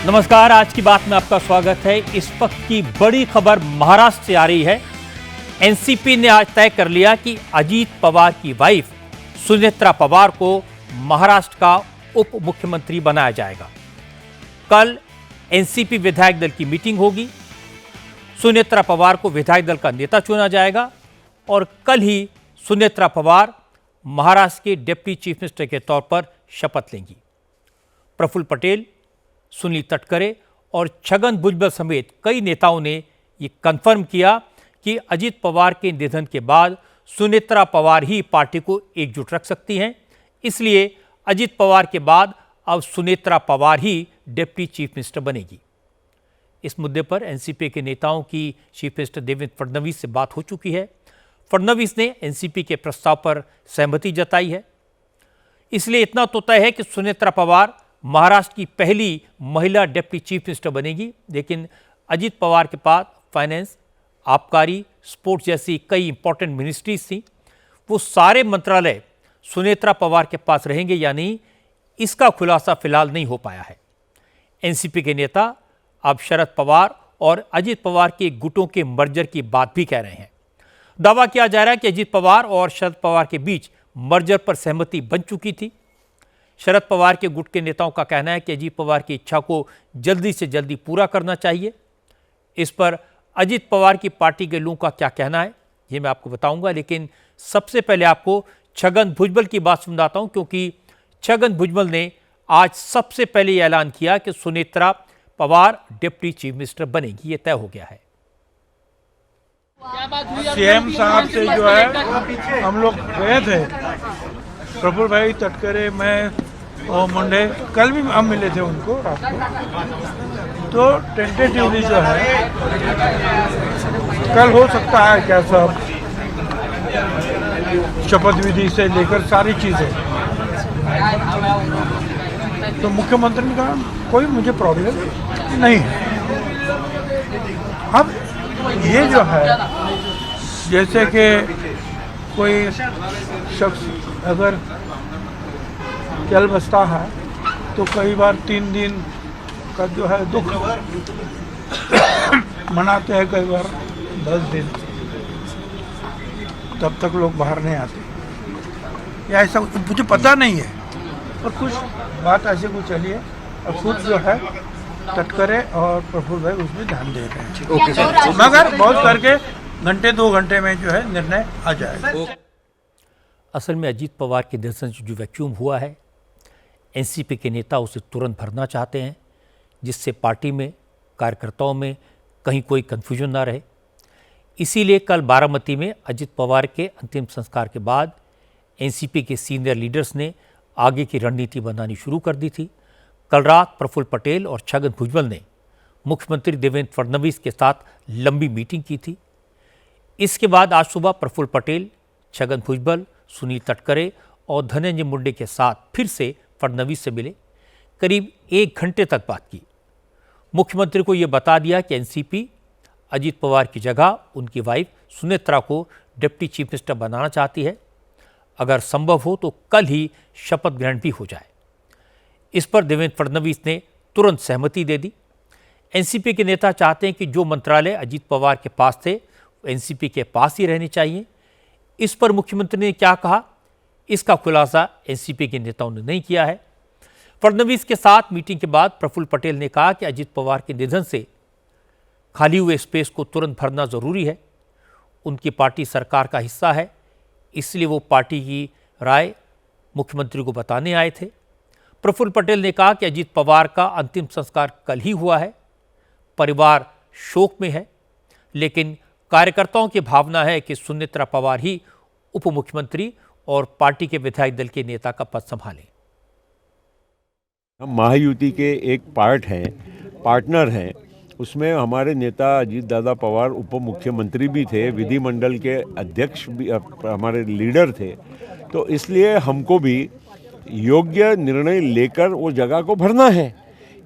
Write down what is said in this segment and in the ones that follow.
नमस्कार, आज की बात में आपका स्वागत है। इस वक्त की बड़ी खबर महाराष्ट्र से आ रही है। एनसीपी ने आज तय कर लिया कि अजीत पवार की वाइफ सुनेत्रा पवार को महाराष्ट्र का उप मुख्यमंत्री बनाया जाएगा। कल एनसीपी विधायक दल की मीटिंग होगी। सुनेत्रा पवार को विधायक दल का नेता चुना जाएगा और कल ही सुनेत्रा पवार महाराष्ट्र के डिप्टी चीफ मिनिस्टर के तौर पर शपथ लेंगी। प्रफुल्ल पटेल, सुनील तटकरे और छगन भुजबल समेत कई नेताओं ने ये कन्फर्म किया कि अजीत पवार के निधन के बाद सुनेत्रा पवार ही पार्टी को एकजुट रख सकती हैं। इसलिए अजीत पवार के बाद अब सुनेत्रा पवार ही डिप्टी चीफ मिनिस्टर बनेगी। इस मुद्दे पर एनसीपी के नेताओं की चीफ मिनिस्टर देवेंद्र फडणवीस से बात हो चुकी है। फडणवीस ने एनसीपी के प्रस्ताव पर सहमति जताई है। इसलिए इतना तो तय है कि सुनेत्रा पवार महाराष्ट्र की पहली महिला डिप्टी चीफ मिनिस्टर बनेगी। लेकिन अजीत पवार के पास फाइनेंस, आबकारी, स्पोर्ट्स जैसी कई इंपॉर्टेंट मिनिस्ट्रीज थी। वो सारे मंत्रालय सुनेत्रा पवार के पास रहेंगे या नहीं, इसका खुलासा फिलहाल नहीं हो पाया है। एनसीपी के नेता अब शरद पवार और अजीत पवार के गुटों के मर्जर की बात भी कह रहे हैं। दावा किया जा रहा है कि अजीत पवार और शरद पवार के बीच मर्जर पर सहमति बन चुकी थी। शरद पवार के गुट के नेताओं का कहना है कि अजीत पवार की इच्छा को जल्दी से जल्दी पूरा करना चाहिए। इस पर अजीत पवार की पार्टी के लोगों का क्या कहना है, ये मैं आपको बताऊंगा। लेकिन सबसे पहले आपको छगन भुजबल की बात सुनाता हूं, क्योंकि छगन भुजबल ने आज सबसे पहले यह ऐलान किया कि Sunetra Pawar deputy chief minister बनेगी। ये तय हो गया है। सीएम साहब से जो है हम लोग गए थे, प्रफुल्ल भाई, तटकरे, मैं और मुंडे, कल भी हम मिले थे उनको रात को। तो टेंटेटिवली जो है कल हो सकता है क्या सब शपथ विधि से लेकर सारी चीजें। तो मुख्यमंत्री ने कहा कोई मुझे प्रॉब्लम नहीं है। अब ये जो है जैसे कि कोई शख्स अगर चल बसता है तो कई बार 3 दिन का जो है दुख मनाते हैं, कई बार 10 दिन, तब तक लोग बाहर नहीं आते या ऐसा मुझे पता नहीं है। और कुछ बात ऐसे कुछ चली है और खुद जो है तटकरे और प्रफुल्ल भाई उसमें ध्यान दे रहे हैं। मगर बहुत करके घंटे 2 घंटे में जो है निर्णय आ जाएगा। असल में अजीत पवार के निधन से जो वैक्यूम हुआ है, एनसीपी के नेता उसे तुरंत भरना चाहते हैं, जिससे पार्टी में, कार्यकर्ताओं में कहीं कोई कन्फ्यूजन ना रहे। इसीलिए कल बारामती में अजीत पवार के अंतिम संस्कार के बाद एनसीपी के सीनियर लीडर्स ने आगे की रणनीति बनानी शुरू कर दी थी। कल रात प्रफुल्ल पटेल और छगन भुजबल ने मुख्यमंत्री देवेंद्र फडणवीस के साथ लंबी मीटिंग की थी। इसके बाद आज सुबह प्रफुल्ल पटेल, छगन भुजबल, सुनील तटकरे और धनंजय मुंडे के साथ फिर से फडणवीस से मिले। करीब 1 घंटे तक बात की। मुख्यमंत्री को यह बता दिया कि एनसीपी अजीत पवार की जगह उनकी वाइफ सुनेत्रा को डिप्टी चीफ मिनिस्टर बनाना चाहती है। अगर संभव हो तो कल ही शपथ ग्रहण भी हो जाए। इस पर देवेंद्र फडणवीस ने तुरंत सहमति दे दी। एनसीपी के नेता चाहते हैं कि जो मंत्रालय अजीत पवार के पास थे एनसीपी के पास ही रहने चाहिए। इस पर मुख्यमंत्री ने क्या कहा, इसका खुलासा एनसीपी के नेताओं ने नहीं किया है। फडणवीस के साथ मीटिंग के बाद प्रफुल्ल पटेल ने कहा कि अजीत पवार के निधन से खाली हुए स्पेस को तुरंत भरना जरूरी है। उनकी पार्टी सरकार का हिस्सा है, इसलिए वो पार्टी की राय मुख्यमंत्री को बताने आए थे। प्रफुल्ल पटेल ने कहा कि अजीत पवार का अंतिम संस्कार कल ही हुआ है, परिवार शोक में है, लेकिन कार्यकर्ताओं की भावना है कि सुनेत्रा पवार ही उप मुख्यमंत्री और पार्टी के विधायक दल के नेता का पद संभालें। हम महायुति के एक पार्ट हैं, पार्टनर हैं। उसमें हमारे नेता अजीत दादा पवार उप मुख्यमंत्री भी थे, विधिमंडल के अध्यक्ष भी हमारे लीडर थे। तो इसलिए हमको भी योग्य निर्णय लेकर वो जगह को भरना है।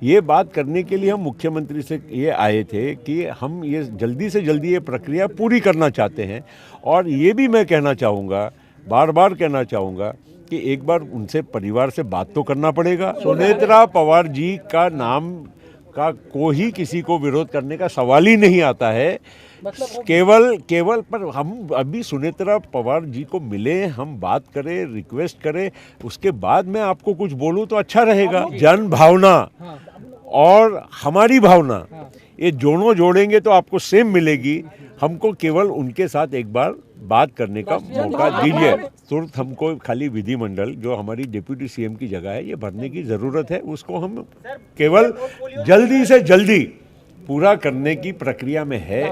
ये बात करने के लिए हम मुख्यमंत्री से ये आए थे कि हम ये जल्दी से जल्दी ये प्रक्रिया पूरी करना चाहते हैं। और ये भी मैं कहना चाहूँगा, बार बार कहना चाहूँगा कि एक बार उनसे परिवार से बात तो करना पड़ेगा। सुनेत्रा पवार जी का नाम का कोई किसी को विरोध करने का सवाल ही नहीं आता है। केवल पर हम अभी सुनेत्रा पवार जी को मिले, हम बात करें, रिक्वेस्ट करें, उसके बाद मैं आपको कुछ बोलूं तो अच्छा रहेगा। जन भावना और हमारी भावना ये दोनों जोड़ेंगे तो आपको सेम मिलेगी। हमको केवल उनके साथ एक बार बात करने का मौका दीजिए। तुरंत हमको खाली विधिमंडल जो हमारी डिप्यूटी सीएम की जगह है ये भरने की ज़रूरत है, उसको हम केवल जल्दी से जल्दी पूरा करने की प्रक्रिया में है।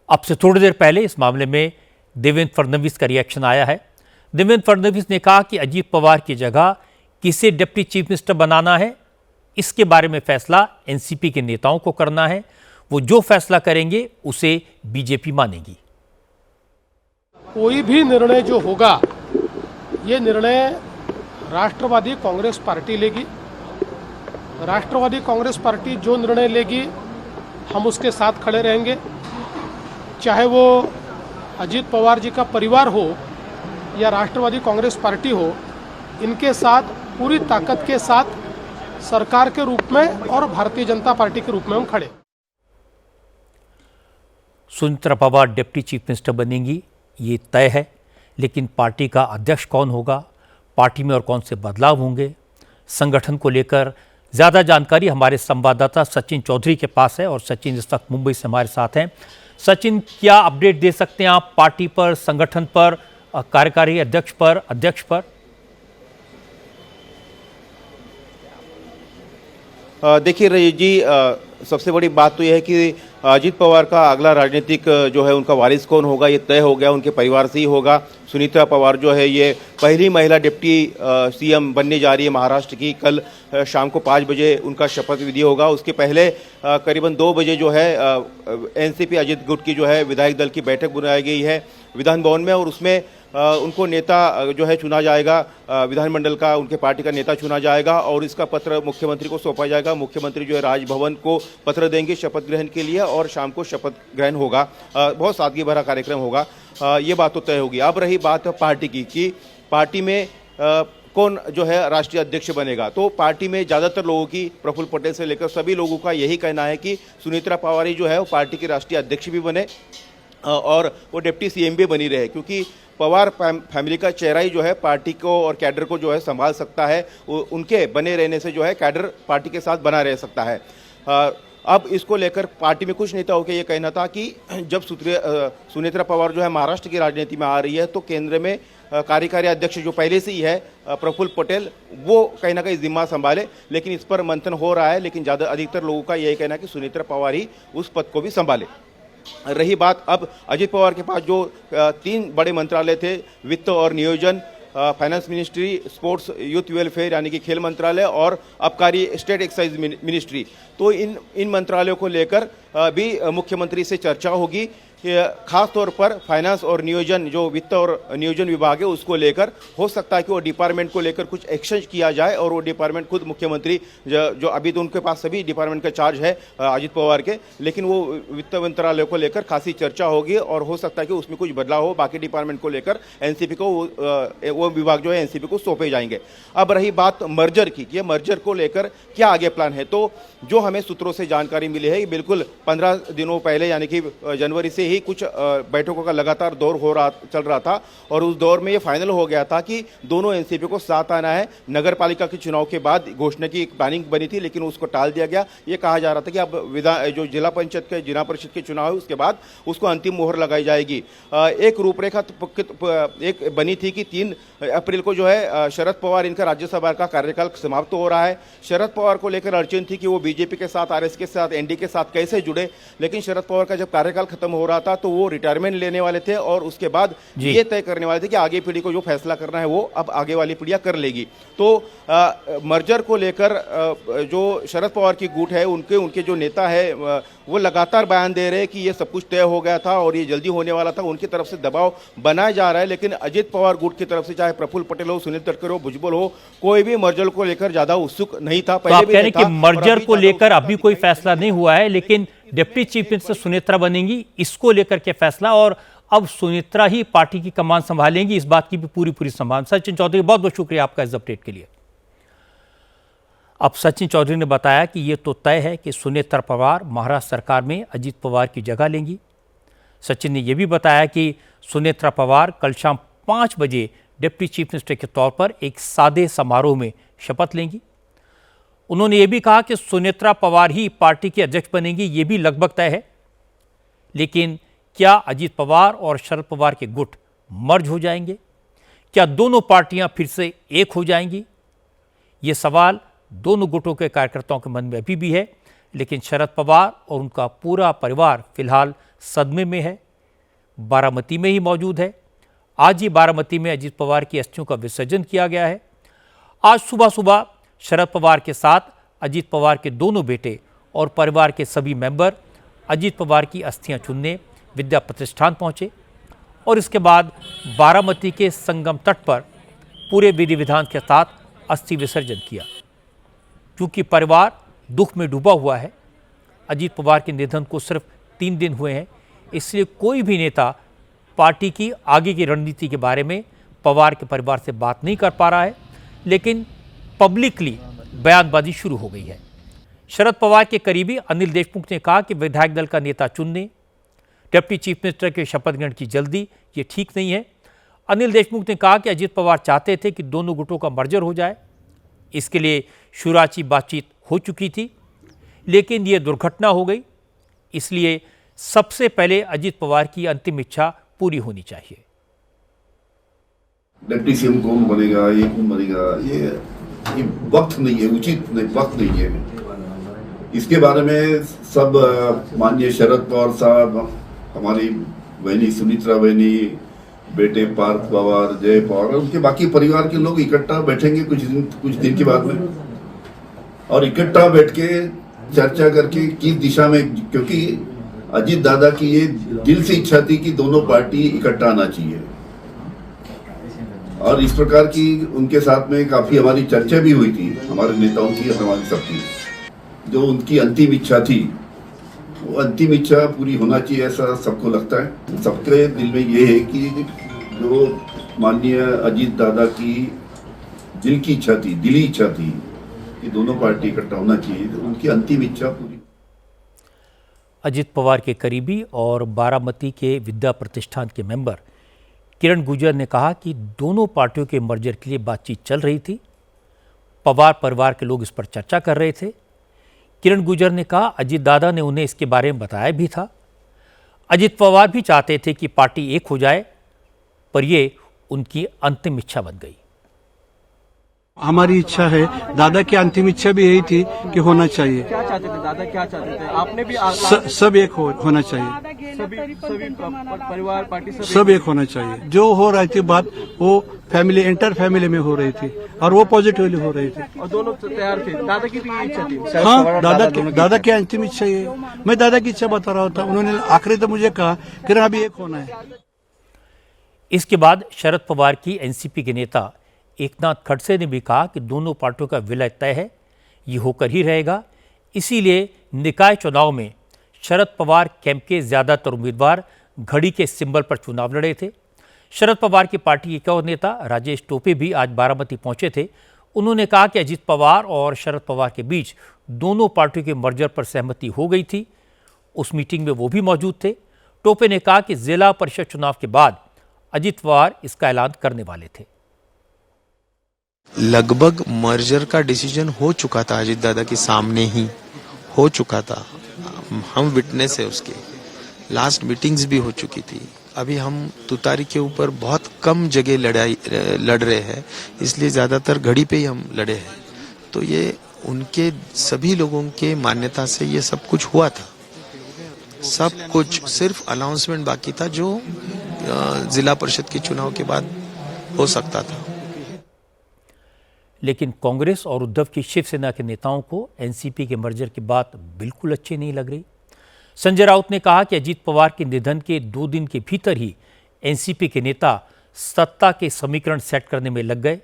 अब से थोड़ी देर पहले इस मामले में देवेंद्र फडणवीस का रिएक्शन आया है। देवेंद्र फडणवीस ने कहा कि अजीत पवार की जगह किसे डिप्टी चीफ मिनिस्टर बनाना है, इसके बारे में फैसला एनसीपी के नेताओं को करना है। वो जो फैसला करेंगे उसे बीजेपी मानेगी। कोई भी निर्णय जो होगा ये निर्णय राष्ट्रवादी कांग्रेस पार्टी लेगी। राष्ट्रवादी कांग्रेस पार्टी जो निर्णय लेगी हम उसके साथ खड़े रहेंगे, चाहे वो अजीत पवार जी का परिवार हो या राष्ट्रवादी कांग्रेस पार्टी हो। इनके साथ पूरी ताकत के साथ सरकार के रूप में और भारतीय जनता पार्टी के रूप में हम खड़े। Sunetra Pawar deputy chief minister बनेंगी ये तय है, लेकिन पार्टी का अध्यक्ष कौन होगा, पार्टी में और कौन से बदलाव होंगे, संगठन को लेकर ज़्यादा जानकारी हमारे संवाददाता सचिन चौधरी के पास है और सचिन इस वक्त मुंबई से हमारे साथ हैं। सचिन, क्या अपडेट दे सकते हैं आप पार्टी पर, संगठन पर, कार्यकारी अध्यक्ष पर? देखिए रजत जी, सबसे बड़ी बात तो यह है कि अजीत पवार का अगला राजनीतिक जो है उनका वारिस कौन होगा ये तय हो गया, उनके परिवार से ही होगा। सुनीत्रा पवार जो है ये पहली महिला डिप्टी सीएम बनने जा रही है महाराष्ट्र की। कल शाम को 5 बजे उनका शपथ विधि होगा। उसके पहले करीबन 2 बजे जो है एनसीपी अजीत गुट की जो है विधायक दल की बैठक बुलाई गई है विधान भवन में, और उसमें उनको नेता जो है चुना जाएगा, विधानमंडल का उनके पार्टी का नेता चुना जाएगा और इसका पत्र मुख्यमंत्री को सौंपा जाएगा। मुख्यमंत्री जो है राजभवन को पत्र देंगे शपथ ग्रहण के लिए और शाम को शपथ ग्रहण होगा। बहुत सादगी भरा कार्यक्रम होगा, ये बात तो तय होगी। अब रही बात पार्टी की कि पार्टी में कौन जो है राष्ट्रीय अध्यक्ष बनेगा, तो पार्टी में ज़्यादातर लोगों की, प्रफुल्ल पटेल से लेकर सभी लोगों का यही कहना है कि सुनीत्रा पवार ही जो है वो पार्टी की राष्ट्रीय अध्यक्ष भी बने और वो डिप्टी सीएम भी बनी रहे, क्योंकि पवार फैमिली का चेहरा ही जो है पार्टी को और कैडर को जो है संभाल सकता है। उनके बने रहने से जो है कैडर पार्टी के साथ बना रह सकता है। अब इसको लेकर पार्टी में कुछ नेताओं के ये कहना था कि जब सुनेत्रा पवार जो है महाराष्ट्र की राजनीति में आ रही है तो केंद्र में कार्यकारी अध्यक्ष जो पहले से ही है प्रफुल्ल पटेल, वो कहीं ना कहीं जिम्मा संभाले, लेकिन इस पर मंथन हो रहा है। लेकिन अधिकतर लोगों का यही कहना है कि सुनेत्रा पवार ही उस पद को भी संभाले। रही बात अब अजीत पवार के पास जो 3 बड़े मंत्रालय थे, वित्त और नियोजन, finance ministry, sports youth welfare यानी कि खेल मंत्रालय और आबकारी स्टेट एक्साइज मिनिस्ट्री, तो इन मंत्रालयों को लेकर भी मुख्यमंत्री से चर्चा होगी। खास तौर पर फाइनेंस और नियोजन, जो वित्त और नियोजन विभाग है उसको लेकर हो सकता है कि वो डिपार्टमेंट को लेकर कुछ एक्शन किया जाए और वो डिपार्टमेंट खुद मुख्यमंत्री जो अभी तो उनके पास सभी डिपार्टमेंट का चार्ज है अजीत पवार के, लेकिन वो वित्त मंत्रालय को लेकर खासी चर्चा होगी और हो सकता है कि उसमें कुछ बदलाव हो। बाकी डिपार्टमेंट को लेकर एनसीपी को वो विभाग जो है एनसीपी को सौंपे जाएंगे। अब रही बात मर्जर की, ये मर्जर को लेकर क्या आगे प्लान है, तो जो हमें सूत्रों से जानकारी मिली है बिल्कुल 15 दिनों पहले यानी कि जनवरी से ही कुछ बैठकों का लगातार दौर चल रहा था और उस दौर में ये फाइनल हो गया था कि दोनों एनसीपी को साथ आना है। नगर पालिका के चुनाव के बाद घोषणा की एक प्लानिंग बनी थी लेकिन उसको टाल दिया गया। ये कहा जा रहा था कि अब जो जिला पंचायत के जिला परिषद के चुनाव है उसके बाद उसको अंतिम मोहर लगाई जाएगी। एक रूपरेखा एक बनी थी कि 3 अप्रैल को जो है शरद पवार इनका राज्यसभा का कार्यकाल समाप्त हो रहा है। शरद पवार को लेकर अड़चन थी कि वो बीजेपी के साथ, आरएस के साथ, एनडीए के साथ कैसे जुड़े, लेकिन शरद पवार का जब कार्यकाल खत्म हो रहा था तो वो रिटायरमेंट लेने वाले थे और उसके बाद ये तय करने वाले थे कि आगे पीढ़ी को जो फैसला करना है वो अब आगे वाली पीढ़ियां कर लेगी। तो मर्जर को लेकर जो शरद पवार की गुट है उनके जो नेता है वो लगातार बयान दे रहे हैं कि ये सब कुछ तय हो गया था और ये जल्दी होने वाला था। उनकी तरफ से दबाव बनाया जा रहा है, लेकिन अजीत पवार गुट की तरफ से चाहे प्रफुल्ल पटेल हो, सुनील तटकरे हो, भुजबल हो, कोई भी मर्जर को लेकर ज्यादा उत्सुक नहीं था। तो आप कह रहे हैं कि मर्जर को लेकर अभी कोई फैसला नहीं हुआ है, लेकिन डिप्टी चीफ मिनिस्टर सुनेत्रा बनेंगी, इसको लेकर के फैसला, और अब सुनेत्रा ही पार्टी की कमान संभालेंगी, इस बात की भी पूरी संभावना। सचिन चौधरी, बहुत बहुत शुक्रिया आपका इस अपडेट के लिए। अब सचिन चौधरी ने बताया कि ये तो तय है कि सुनेत्रा पवार महाराष्ट्र सरकार में अजीत पवार की जगह लेंगी। सचिन ने यह भी बताया कि सुनेत्रा पवार कल शाम 5 बजे डिप्टी चीफ मिनिस्टर के तौर पर एक सादे समारोह में शपथ लेंगी। उन्होंने ये भी कहा कि सुनेत्रा पवार ही पार्टी की अध्यक्ष बनेंगी, ये भी लगभग तय है। लेकिन क्या अजीत पवार और शरद पवार के गुट मर्ज हो जाएंगे? क्या दोनों पार्टियां फिर से एक हो जाएंगी? ये सवाल दोनों गुटों के कार्यकर्ताओं के मन में अभी भी है। लेकिन शरद पवार और उनका पूरा परिवार फिलहाल सदमे में है, बारामती में ही मौजूद है। आज ही बारामती में अजीत पवार की अस्थियों का विसर्जन किया गया है। आज सुबह सुबह शरद पवार के साथ अजीत पवार के दोनों बेटे और परिवार के सभी मेंबर अजीत पवार की अस्थियां चुनने विद्या प्रतिष्ठान पहुंचे और इसके बाद बारामती के संगम तट पर पूरे विधि विधान के साथ अस्थि विसर्जन किया। क्योंकि परिवार दुख में डूबा हुआ है, अजीत पवार के निधन को सिर्फ 3 दिन हुए हैं, इसलिए कोई भी नेता पार्टी की आगे की रणनीति के बारे में पवार के परिवार से बात नहीं कर पा रहा है। लेकिन पब्लिकली बयानबाजी शुरू हो गई है। शरद पवार के करीबी अनिल देशमुख ने कहा कि विधायक दल का नेता चुनने, डिप्टी चीफ मिनिस्टर के शपथ ग्रहण की जल्दी ये ठीक नहीं है। अनिल देशमुख ने कहा कि अजीत पवार चाहते थे कि दोनों गुटों का मर्जर हो जाए, इसके लिए शुरुआती बातचीत हो चुकी थी, लेकिन ये दुर्घटना हो गई। इसलिए सबसे पहले अजीत पवार की अंतिम इच्छा पूरी होनी चाहिए। डिप्टी सीएम कौन बनेगा, ये कौन बनेगा, ये वक्त नहीं है, उचित नहीं, वक्त नहीं है। इसके बारे में सब माननीय शरद पवार साहब, हमारी बहनी सुनीत्रा बहनी, बेटे पार्थ पवार, जय पवार, उनके बाकी परिवार के लोग इकट्ठा बैठेंगे कुछ दिन के बाद में, और इकट्ठा बैठ के चर्चा करके किस दिशा में, क्योंकि अजीत दादा की ये दिल से इच्छा थी कि दोनों पार्टी इकट्ठा आना चाहिए, और इस प्रकार की उनके साथ में काफी हमारी चर्चा भी हुई थी, हमारे नेताओं की, हमारी सबकी। जो उनकी अंतिम इच्छा थी, वो अंतिम इच्छा पूरी होना चाहिए, ऐसा सबको लगता है। सबके दिल में ये है कि जो माननीय अजीत दादा की दिल की इच्छा थी, दिली इच्छा थी कि दोनों पार्टी इकट्ठा होना चाहिए, तो उनकी अंतिम इच्छा पूरी। अजीत पवार के करीबी और बारामती के विद्या प्रतिष्ठान के मेंबर किरण गुर्जर ने कहा कि दोनों पार्टियों के मर्जर के लिए बातचीत चल रही थी। पवार परिवार के लोग इस पर चर्चा कर रहे थे। किरण गुर्जर ने कहा अजीत दादा ने उन्हें इसके बारे में बताया भी था। अजीत पवार भी चाहते थे कि पार्टी एक हो जाए, पर ये उनकी अंतिम इच्छा बन गई। हमारी इच्छा है, दादा की अंतिम इच्छा भी यही थी कि होना चाहिए। क्या चाहते थे दादा, क्या चाहते थे आपने भी? सब एक होना चाहिए, सभी परिवार पार्टी सब एक होना चाहिए। जो हो रही थी बात, वो फैमिली, इंटर फैमिली में हो रही थी, और वो पॉजिटिवली हो रही थी, और दोनों तैयार थे। दादा की भी इच्छा थी। हाँ, दादा की अंतिम इच्छा ये, मैं दादा की इच्छा बता रहा था। उन्होंने आखिरी तो मुझे कहा कि अभी एक होना है। इसके बाद शरद पवार की एनसीपी के नेता एकनाथ खड़से ने भी कहा कि दोनों पार्टियों का विलय तय है, ये होकर ही रहेगा। इसीलिए निकाय चुनाव में शरद पवार कैंप के ज्यादातर उम्मीदवार घड़ी के सिंबल पर चुनाव लड़े थे। शरद पवार की पार्टी के एक और नेता राजेश टोपे भी आज बारामती पहुंचे थे। उन्होंने कहा कि अजीत पवार और शरद पवार के बीच दोनों पार्टियों के मर्जर पर सहमति हो गई थी। उस मीटिंग में वो भी मौजूद थे। टोपे ने कहा कि जिला परिषद चुनाव के बाद अजीत पवार इसका ऐलान करने वाले थे। लगभग मर्जर का डिसीजन हो चुका था, अजीत दादा के सामने ही हो चुका था। हम विटनेस है उसके, लास्ट मीटिंग्स भी हो चुकी थी। अभी हम तुतारी के ऊपर बहुत कम जगह लड़ रहे हैं, इसलिए ज़्यादातर घड़ी पे ही हम लड़े हैं। तो ये उनके सभी लोगों के मान्यता से ये सब कुछ हुआ था। सब कुछ सिर्फ अनाउंसमेंट बाकी था, जो जिला परिषद के चुनाव के बाद हो सकता था। लेकिन कांग्रेस और उद्धव की शिवसेना के नेताओं को एनसीपी के मर्जर की बात बिल्कुल अच्छी नहीं लग रही। संजय राउत ने कहा कि अजीत पवार के निधन के 2 दिन के भीतर ही एनसीपी के नेता सत्ता के समीकरण सेट करने में लग गए।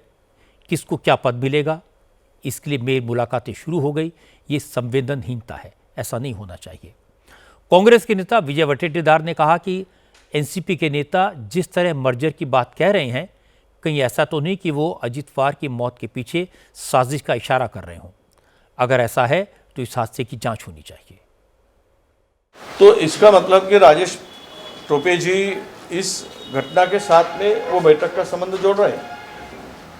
किसको क्या पद मिलेगा, इसके लिए मेल मुलाकातें शुरू हो गई। ये संवेदनहीनता है, ऐसा नहीं होना चाहिए। कांग्रेस के नेता विजय वटेटीदार ने कहा कि एनसीपी के नेता जिस तरह मर्जर की बात कह रहे हैं, कहीं ऐसा तो नहीं कि वो अजीत पवार की मौत के पीछे साजिश का इशारा कर रहे हों। अगर ऐसा है तो इस हादसे की जांच होनी चाहिए। तो इसका मतलब कि राजेश टोपे जी इस घटना के साथ में वो बैठक का संबंध जोड़ रहे हैं।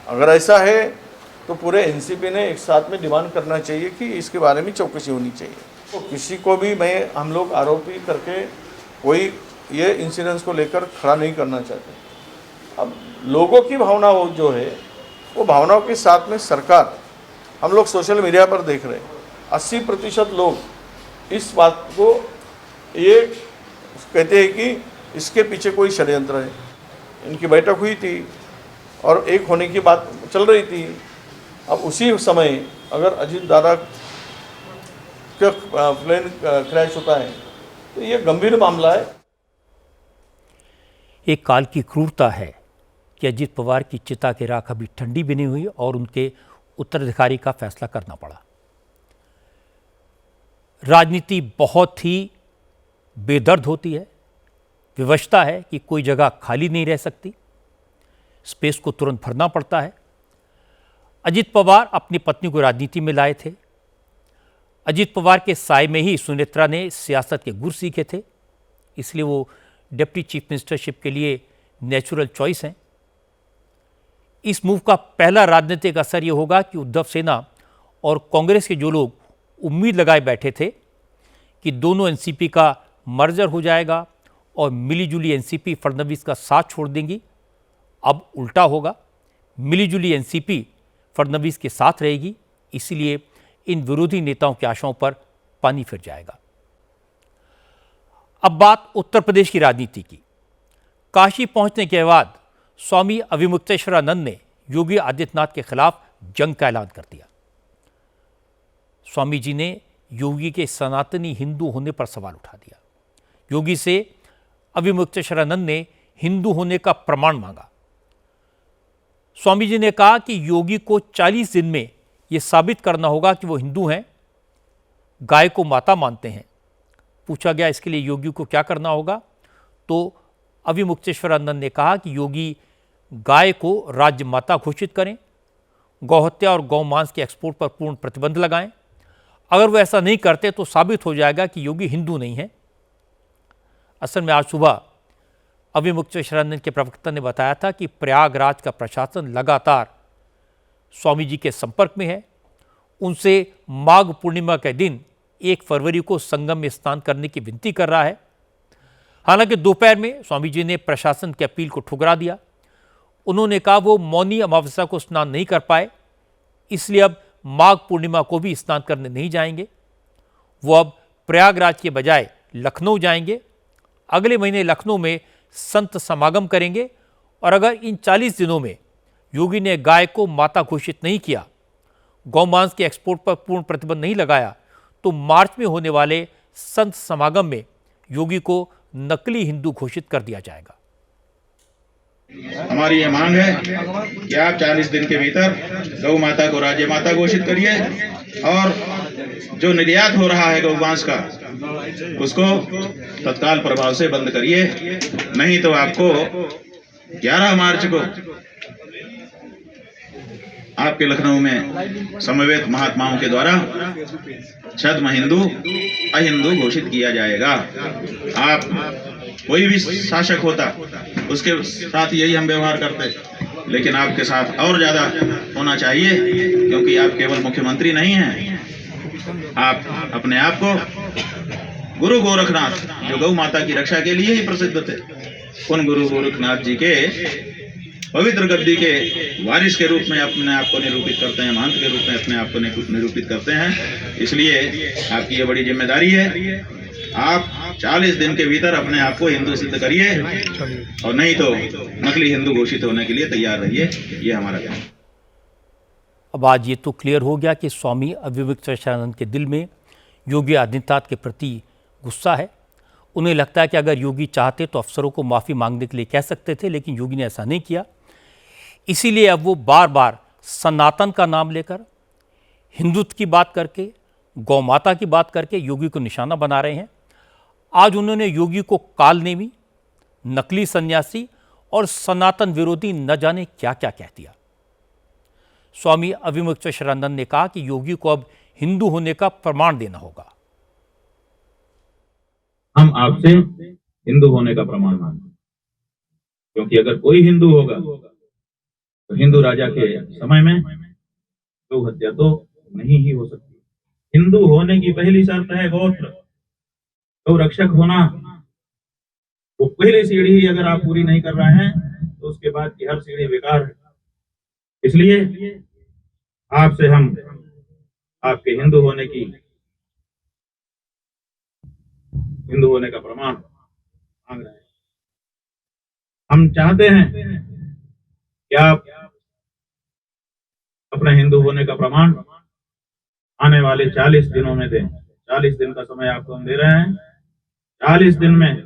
अगर ऐसा है तो पूरे एनसीपी ने एक साथ में डिमांड करना चाहिए कि इसके बारे में चौकसी होनी चाहिए। तो किसी को भी हम लोग आरोपी करके कोई ये इंसिडेंस को लेकर खड़ा नहीं करना चाहते। अब लोगों की भावना जो है वो भावनाओं के साथ में सरकार, हम लोग सोशल मीडिया पर देख रहे हैं 80% लोग इस बात को ये कहते हैं कि इसके पीछे कोई षड्यंत्र है। इनकी बैठक हुई थी और एक होने की बात चल रही थी। अब उसी समय अगर अजीत दादा का प्लेन क्रैश होता है तो ये गंभीर मामला है। एक काल की क्रूरता है कि अजीत पवार की चिता की राख अभी ठंडी भी नहीं हुई और उनके उत्तराधिकारी का फैसला करना पड़ा। राजनीति बहुत ही बेदर्द होती है, विवशता है कि कोई जगह खाली नहीं रह सकती, स्पेस को तुरंत भरना पड़ता है। अजीत पवार अपनी पत्नी को राजनीति में लाए थे। अजीत पवार के साय में ही सुनेत्रा ने सियासत के गुर सीखे थे, इसलिए वो डिप्टी चीफ मिनिस्टरशिप के लिए नेचुरल चॉइस हैं। इस मूव का पहला राजनीतिक असर ये होगा कि उद्धव सेना और कांग्रेस के जो लोग उम्मीद लगाए बैठे थे कि दोनों एनसीपी का मर्जर हो जाएगा और मिलीजुली एनसीपी फडणवीस का साथ छोड़ देंगी, अब उल्टा होगा। मिलीजुली एनसीपी फडणवीस के साथ रहेगी, इसीलिए इन विरोधी नेताओं की आशाओं पर पानी फिर जाएगा। अब बात उत्तर प्रदेश की राजनीति की। काशी पहुंचने के बाद स्वामी अविमुक्तेश्वरानंद ने योगी आदित्यनाथ के खिलाफ जंग का ऐलान कर दिया। स्वामी जी ने योगी के सनातनी हिंदू होने पर सवाल उठा दिया। योगी से अविमुक्तेश्वरानंद ने हिंदू होने का प्रमाण मांगा। स्वामी जी ने कहा कि योगी को 40 दिन में यह साबित करना होगा कि वो हिंदू हैं, गाय को माता मानते हैं। पूछा गया इसके लिए योगी को क्या करना होगा, तो अविमुक्तेश्वरानंद ने कहा कि योगी गाय को राज्य माता घोषित करें, गौहत्या और गौ मांस के एक्सपोर्ट पर पूर्ण प्रतिबंध लगाएं। अगर वो ऐसा नहीं करते तो साबित हो जाएगा कि योगी हिंदू नहीं है। असल में आज सुबह अविमुक्तेश्वरानंद के प्रवक्ता ने बताया था कि प्रयागराज का प्रशासन लगातार स्वामी जी के संपर्क में है। उनसे माघ पूर्णिमा के दिन 1 फरवरी को संगम में स्नान करने की विनती कर रहा है। हालांकि दोपहर में स्वामी जी ने प्रशासन की अपील को ठुकरा दिया। उन्होंने कहा वो मौनी अमावस्या को स्नान नहीं कर पाए, इसलिए अब माघ पूर्णिमा को भी स्नान करने नहीं जाएंगे। वो अब प्रयागराज के बजाय लखनऊ जाएंगे। अगले महीने लखनऊ में संत समागम करेंगे और अगर इन 40 दिनों में योगी ने गाय को माता घोषित नहीं किया, गौमांस के एक्सपोर्ट पर पूर्ण प्रतिबंध नहीं लगाया, तो मार्च में होने वाले संत समागम में योगी को नकली हिंदू घोषित कर दिया जाएगा। हमारी ये मांग है कि आप 40 दिन के भीतर गौ माता को राज्य माता घोषित करिए और जो निर्यात हो रहा है गौमांस का उसको तत्काल प्रभाव से बंद करिए, नहीं तो आपको 11 मार्च को आपके लखनऊ में समवेत महात्माओं के द्वारा छद्म हिंदू अहिंदू घोषित किया जाएगा। आप कोई भी शासक होता उसके साथ यही हम व्यवहार करते, लेकिन आपके साथ और ज्यादा होना चाहिए, क्योंकि आप केवल मुख्यमंत्री नहीं हैं, आप अपने आप को गुरु गोरखनाथ, जो गौ माता की रक्षा के लिए ही प्रसिद्ध थे, उन गुरु गोरखनाथ जी के पवित्र गद्दी के वारिस के रूप में अपने आप को निरूपित करते हैं, महंत के रूप में अपने आप को निरूपित करते हैं। इसलिए आपकी ये बड़ी जिम्मेदारी है, आप 40 दिन के भीतर अपने आप को हिंदू सिद्ध करिए और नहीं तो नकली हिंदू घोषित होने के लिए तैयार रहिए। ये हमारा कहना है। अब आज ये तो क्लियर हो गया कि स्वामी अविमुक्तेश्वरानंद के दिल में योगी आदित्यनाथ के प्रति गुस्सा है। उन्हें लगता है कि अगर योगी चाहते तो अफसरों को माफ़ी मांगने के लिए कह सकते थे, लेकिन योगी ने ऐसा नहीं किया। इसीलिए अब वो बार बार सनातन का नाम लेकर, हिंदुत्व की बात करके, गौ माता की बात करके योगी को निशाना बना रहे हैं। आज उन्होंने योगी को कालनेमी, नकली सन्यासी और सनातन विरोधी न जाने क्या क्या कह दिया। स्वामी अविमुक्तेश्वरानंद ने कहा कि योगी को अब हिंदू होने का प्रमाण देना होगा। हम आपसे हिंदू होने का प्रमाण मांगते हैं, क्योंकि अगर कोई हिंदू होगा तो हिंदू राजा के समय में गौ हत्या तो नहीं ही हो सकती। हिंदू होने की पहली शर्त है गोत्र, गौ रक्षक होना। वो पहली सीढ़ी अगर आप पूरी नहीं कर रहे हैं तो उसके बाद की हर सीढ़ी बेकार है। इसलिए आपसे हम आपके हिंदू होने का प्रमाण मांग रहे हैं। हम चाहते हैं कि आप अपने हिंदू होने का प्रमाण आने वाले 40 दिनों में दें। 40 दिन का समय आपको हम दे रहे हैं। 40 दिन में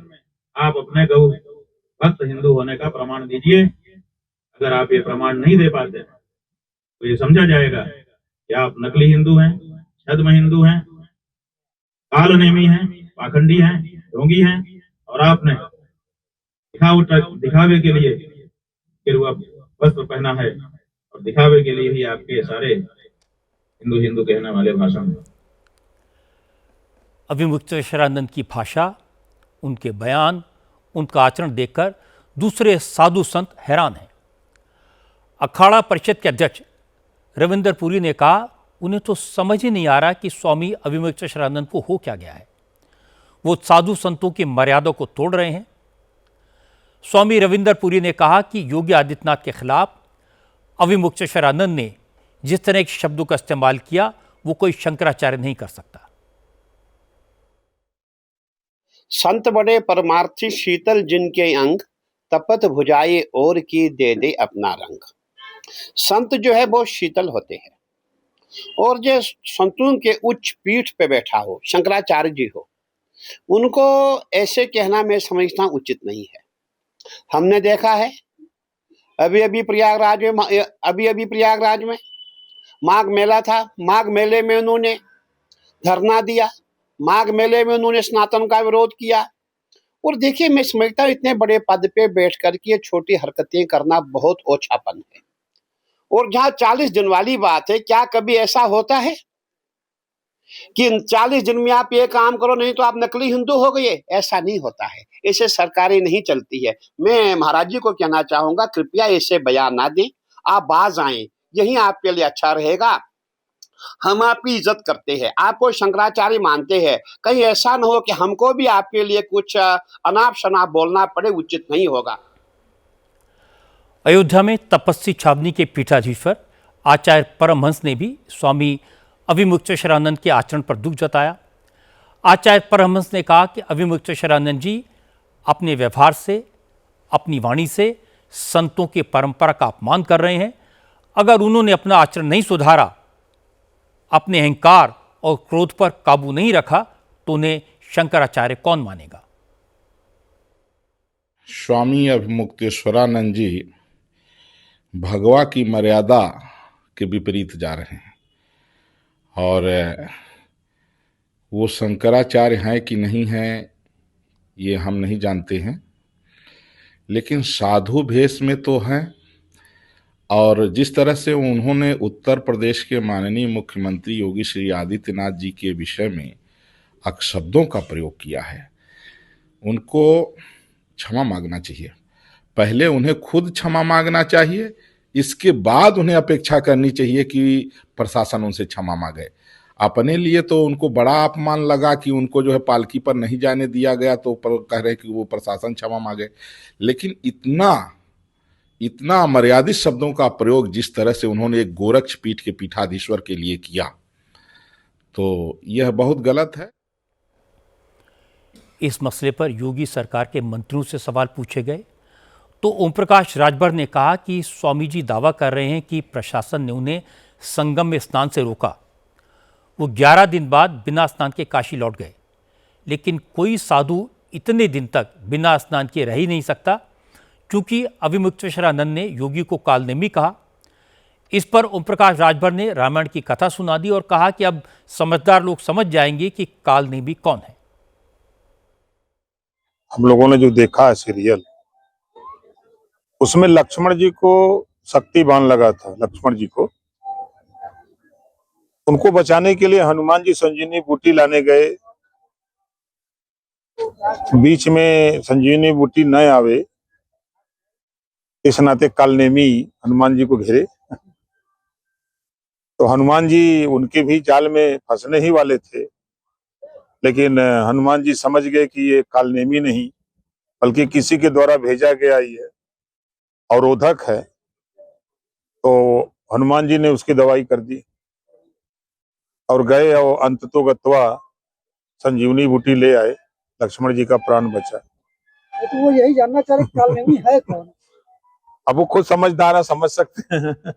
आप अपने गौ भक्त हिंदू होने का प्रमाण दीजिए। अगर आप ये प्रमाण नहीं दे पाते तो ये समझा जाएगा कि आप नकली हिंदू हैं, छद्म हिंदू हैं, कालनेमी हैं, पाखंडी हैं, ढोंगी हैं, और आपने दिखावे के लिए गिरुआ वस्त्र पहना है और दिखावे के लिए ही आपके सारे हिंदू हिंदू कहने वाले भाषण। अविमुक्तेश्वरानंद की भाषा, उनके बयान, उनका आचरण देखकर दूसरे साधु संत हैरान हैं। अखाड़ा परिषद के अध्यक्ष रविंदर पुरी ने कहा, उन्हें तो समझ ही नहीं आ रहा कि स्वामी अविमुक्तेश्वरानंद को हो क्या गया है। वो साधु संतों की मर्यादा को तोड़ रहे हैं। स्वामी रविंदर पुरी ने कहा कि योगी आदित्यनाथ के खिलाफ अविमुक्तेश्वरानंद ने जिस तरह के शब्दों का इस्तेमाल किया वो कोई शंकराचार्य नहीं कर सकता। संत बड़े परमार्थी शीतल जिनके अंग, तपत भुजाए और की दे दे अपना रंग। संत जो है बहुत शीतल होते हैं, और जो संतों के उच्च पीठ पे बैठा हो, शंकराचार्य जी हो, उनको ऐसे कहना मैं समझता उचित नहीं है। हमने देखा है अभी अभी प्रयागराज में माघ मेला था। माघ मेले में उन्होंने धरना दिया, माघ मेले में उन्होंने सनातन का विरोध किया। और देखिए, मैं समझता हूँ इतने बड़े पद पे बैठ करके ये छोटी हरकतें करना बहुत ओछापन है। और जहाँ 40 दिन वाली बात है, क्या कभी ऐसा होता है कि 40 दिन में आप ये काम करो, नहीं तो आप नकली हिंदू हो गए? ऐसा नहीं होता है, ऐसे सरकारें नहीं चलती है। मैं महाराज जी को कहना चाहूंगा, कृपया ऐसे बयान ना दें, आप बाज आए, यही आपके लिए अच्छा रहेगा। हम आपकी इज्जत करते हैं, आपको शंकराचार्य मानते हैं, कहीं ऐसा न हो कि हमको भी आपके लिए कुछ अनाप शनाप बोलना पड़े, उचित नहीं होगा। अयोध्या में तपस्वी छावनी के पीठाधीश्वर आचार्य परमहंस ने भी स्वामी अविमुक्तेश्वरानंद के आचरण पर दुख जताया। आचार्य परमहंस ने कहा कि अविमुक्तेश्वरानंद जी अपने व्यवहार से, अपनी वाणी से संतों की परंपरा का अपमान कर रहे हैं। अगर उन्होंने अपना आचरण नहीं सुधारा, अपने अहंकार और क्रोध पर काबू नहीं रखा, तो उन्हें शंकराचार्य कौन मानेगा। स्वामी अविमुक्तेश्वरानंद जी भगवा की मर्यादा के विपरीत जा रहे हैं, और वो शंकराचार्य हैं कि नहीं हैं ये हम नहीं जानते हैं, लेकिन साधु भेष में तो हैं। और जिस तरह से उन्होंने उत्तर प्रदेश के माननीय मुख्यमंत्री योगी श्री आदित्यनाथ जी के विषय में अपशब्दों का प्रयोग किया है, उनको क्षमा मांगना चाहिए। पहले उन्हें खुद क्षमा मांगना चाहिए, इसके बाद उन्हें अपेक्षा करनी चाहिए कि प्रशासन उनसे क्षमा मांगे। अपने लिए तो उनको बड़ा अपमान लगा कि उनको जो है पालकी पर नहीं जाने दिया गया, तो कह रहे कि वो प्रशासन क्षमा मांगे। लेकिन इतना अमर्यादित शब्दों का प्रयोग जिस तरह से उन्होंने एक गोरक्ष पीठ के पीठाधीश्वर के लिए किया, तो यह बहुत गलत है। इस मसले पर योगी सरकार के मंत्रियों से सवाल पूछे गए तो ओम प्रकाश राजभर ने कहा कि स्वामी जी दावा कर रहे हैं कि प्रशासन ने उन्हें संगम में स्नान से रोका। वो 11 दिन बाद बिना स्नान के काशी लौट गए, लेकिन कोई साधु इतने दिन तक बिना स्नान के रह ही नहीं सकता, क्योंकि अविमुक्तेश्वरानंद ने योगी को कालनेमी कहा। इस पर ओम प्रकाश राजभर ने रामायण की कथा सुना दी और कहा कि अब समझदार लोग समझ जाएंगे कि कालनेमी कौन है। हम लोगों ने जो देखा है सीरियल, उसमें लक्ष्मण जी को शक्तिवान लगा था, लक्ष्मण जी को, उनको बचाने के लिए हनुमान जी संजीवनी बूटी लाने गए, बीच में संजीवनी बूटी न आवे इस नाते कालनेमी हनुमान जी को घेरे। तो हनुमान जी उनके भी जाल में फंसने ही वाले थे, लेकिन हनुमान जी समझ गए कि ये कालनेमी नहीं बल्कि किसी के द्वारा भेजा गया ही है, अवरोधक है। तो हनुमान जी ने उसकी दवाई कर दी और गए और अंततोगत्वा संजीवनी बूटी ले आए, लक्ष्मण जी का प्राण बचा। तो वो यही जानना चाह रहे कालनेमी है कौन? अब वो खुद समझदार है, समझ सकते हैं।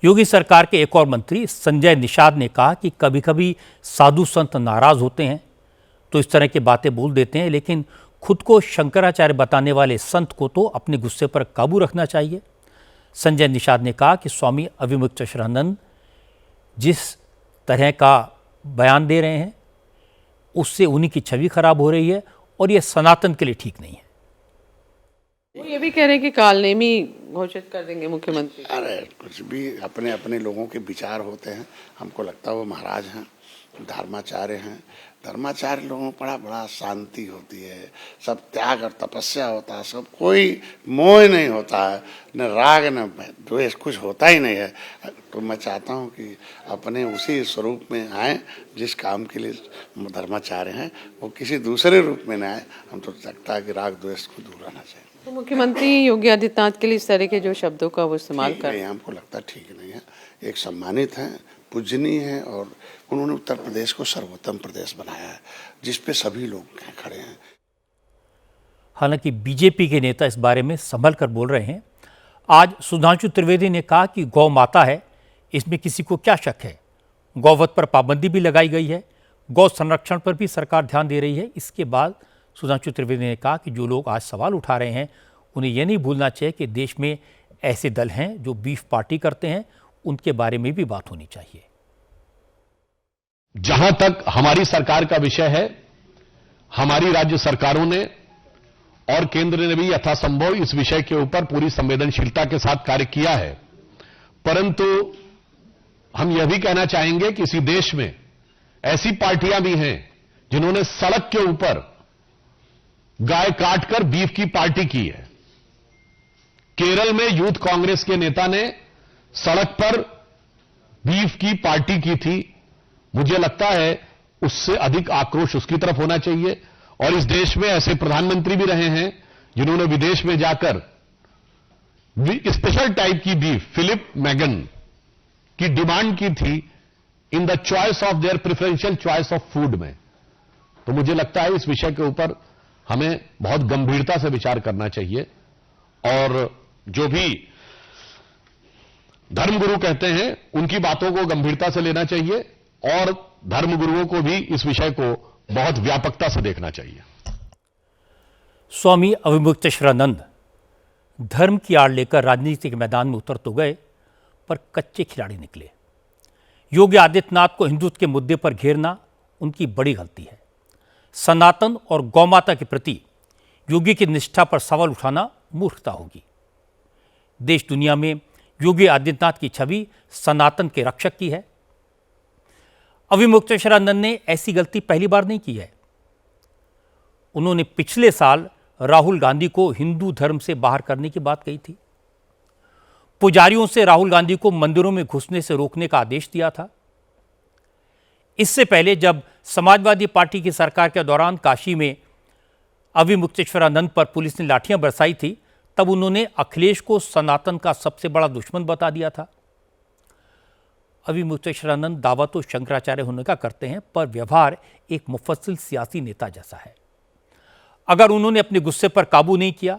योगी सरकार के एक और मंत्री संजय निषाद ने कहा कि कभी कभी साधु संत नाराज होते हैं तो इस तरह की बातें बोल देते हैं, लेकिन खुद को शंकराचार्य बताने वाले संत को तो अपने गुस्से पर काबू रखना चाहिए। संजय निषाद ने कहा कि स्वामी अविमुक्तेश्वरानंद जिस तरह का बयान दे रहे हैं उससे उन्हीं की छवि खराब हो रही है और यह सनातन के लिए ठीक नहीं है। वो ये भी कह रहे हैं कि कालनेमी घोषित कर देंगे मुख्यमंत्री। अरे कुछ भी अपने अपने लोगों के विचार होते हैं। हमको लगता है वो महाराज हैं, धर्माचार्य हैं। धर्माचार्य लोगों पर बड़ा शांति होती है, सब त्याग और तपस्या होता है, सब कोई मोह नहीं होता है, न राग न द्वेष, कुछ होता ही नहीं है। तो मैं चाहता हूँ कि अपने उसी स्वरूप में आए जिस काम के लिए धर्माचार्य हैं, वो किसी दूसरे रूप में न आए। हम तो लगता है कि राग द्वेष को दूर रहना चाहिए। तो मुख्यमंत्री योगी आदित्यनाथ के लिए इस तरह के जो शब्दों का वो इस्तेमाल कर, हमको लगता है ठीक नहीं है। एक सम्मानित हैं, पूजनीय है और उन्होंने उत्तर प्रदेश को सर्वोत्तम प्रदेश बनाया है जिस पे सभी लोग खड़े हैं। हालांकि बीजेपी के नेता इस बारे में संभल कर बोल रहे हैं। आज सुधांशु त्रिवेदी ने कहा कि गौ माता है, इसमें किसी को क्या शक है। गौवध पर पाबंदी भी लगाई गई है, गौ संरक्षण पर भी सरकार ध्यान दे रही है। इसके बाद सुधांशु त्रिवेदी ने कहा कि जो लोग आज सवाल उठा रहे हैं उन्हें यह नहीं भूलना चाहिए कि देश में ऐसे दल हैं जो बीफ पार्टी करते हैं, उनके बारे में भी बात होनी चाहिए। जहां तक हमारी सरकार का विषय है, हमारी राज्य सरकारों ने और केंद्र ने भी यथासंभव इस विषय के ऊपर पूरी संवेदनशीलता के साथ कार्य किया है। परंतु हम यह भी कहना चाहेंगे कि इसी देश में ऐसी पार्टियां भी हैं जिन्होंने सड़क के ऊपर गाय काटकर बीफ की पार्टी की है। केरल में यूथ कांग्रेस के नेता ने सड़क पर बीफ की पार्टी की थी। मुझे लगता है उससे अधिक आक्रोश उसकी तरफ होना चाहिए। और इस देश में ऐसे प्रधानमंत्री भी रहे हैं जिन्होंने विदेश में जाकर स्पेशल टाइप की बीफ फिलिप मैगन की डिमांड की थी in the choice of their preferential choice of food में। तो मुझे लगता है इस विषय के ऊपर हमें बहुत गंभीरता से विचार करना चाहिए और जो भी धर्मगुरु कहते हैं उनकी बातों को गंभीरता से लेना चाहिए और धर्मगुरुओं को भी इस विषय को बहुत व्यापकता से देखना चाहिए। स्वामी अविमुक्तेश्वरानंद धर्म की आड़ लेकर राजनीति के मैदान में उतर तो गए, पर कच्चे खिलाड़ी निकले। योगी आदित्यनाथ को हिंदुत्व के मुद्दे पर घेरना उनकी बड़ी गलती है। सनातन और गौमाता के प्रति योगी की निष्ठा पर सवाल उठाना मूर्खता होगी। देश दुनिया में योगी आदित्यनाथ की छवि सनातन के रक्षक की है। अविमुक्तेश्वरानंद ने ऐसी गलती पहली बार नहीं की है। उन्होंने पिछले साल राहुल गांधी को हिंदू धर्म से बाहर करने की बात कही थी। पुजारियों से राहुल गांधी को मंदिरों में घुसने से रोकने का आदेश दिया था। इससे पहले जब समाजवादी पार्टी की सरकार के दौरान काशी में अविमुक्तेश्वरानंद पर पुलिस ने लाठियां बरसाई थी, तब उन्होंने अखिलेश को सनातन का सबसे बड़ा दुश्मन बता दिया था। अविमुक्तेश्वरानंद दावा तो शंकराचार्य होने का करते हैं, पर व्यवहार एक मुफस्सिल सियासी नेता जैसा है। अगर उन्होंने अपने गुस्से पर काबू नहीं किया,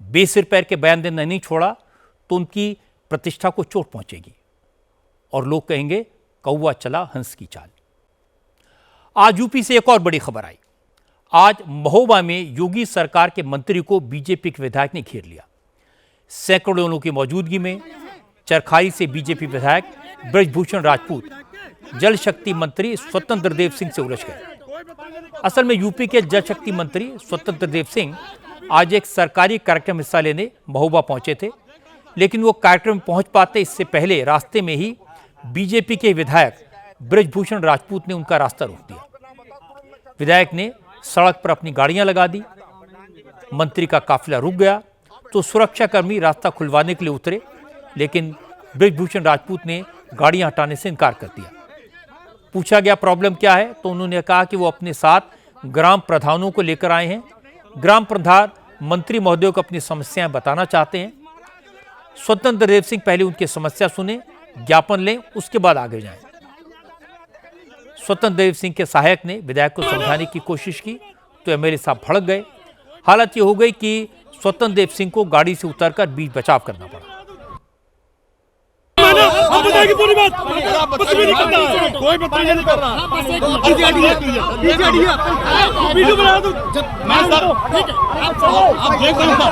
बेसिर पैर के बयान देना नहीं छोड़ा, तो उनकी प्रतिष्ठा को चोट पहुंचेगी और लोग कहेंगे कौवा चला हंस की चाल। आज यूपी से एक और बड़ी खबर आई। आज महोबा में योगी सरकार के मंत्री को बीजेपी के विधायक ने घेर लिया। सैकड़ों लोगों की मौजूदगी में चरखाई से बीजेपी विधायक ब्रजभूषण राजपूत जल शक्ति मंत्री स्वतंत्र देव सिंह से उलझ गए। असल में यूपी के जल शक्ति मंत्री स्वतंत्र देव सिंह आज एक सरकारी कार्यक्रम हिस्सा लेने महोबा पहुंचे थे। लेकिन वो कार्यक्रम में पहुंच पाते इससे पहले रास्ते में ही बीजेपी के विधायक ब्रजभूषण राजपूत ने उनका रास्ता रोक दिया। विधायक ने सड़क पर अपनी गाड़ियां लगा दी। मंत्री का काफिला रुक गया तो सुरक्षाकर्मी रास्ता खुलवाने के लिए उतरे, लेकिन ब्रजभूषण राजपूत ने गाड़ियां हटाने से इनकार कर दिया। पूछा गया प्रॉब्लम क्या है तो उन्होंने कहा कि वो अपने साथ ग्राम प्रधानों को लेकर आए हैं। ग्राम प्रधान मंत्री महोदय को अपनी समस्याएं बताना चाहते हैं। स्वतंत्र देव सिंह पहले उनकी समस्या सुने, ज्ञापन लें, उसके बाद आगे जाएं। स्वतंत्र देव सिंह के सहायक ने विधायक को समझाने की कोशिश की तो एमएलए साहब भड़क गए। हालत ये हो गई कि स्वतंत्र देव सिंह को गाड़ी से उतरकर बीच बचाव करना पड़ा। पूरी बात कोई बताइए नहीं कर रहा। वीडियो बना दो मैं सर आप देख रहे हो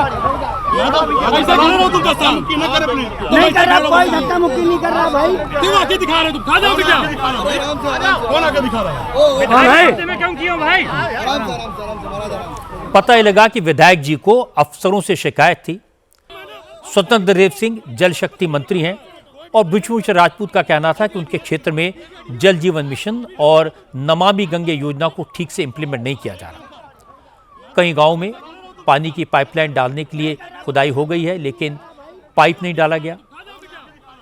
ऐसा कर रहे हो तुम दस्तान की ना करे प्लीज नहीं कर रहा, कोई धक्का मुक्की नहीं कर रहा भाई। क्यों आके दिखा रहे हो तुम? खा जाओ क्या? कौन आके दिखा रहा है भाई? मैं क्यों किया भाई? पता ही लगा कि विधायक जी को अफसरों से शिकायत थी। स्वतंत्र देव सिंह जल शक्ति मंत्री हैं और ब्रजभूषण राजपूत का कहना था कि उनके क्षेत्र में जल जीवन मिशन और नमामि गंगे योजना को ठीक से इंप्लीमेंट नहीं किया जा रहा। कई गांवों में पानी की पाइपलाइन डालने के लिए खुदाई हो गई है, लेकिन पाइप नहीं डाला गया।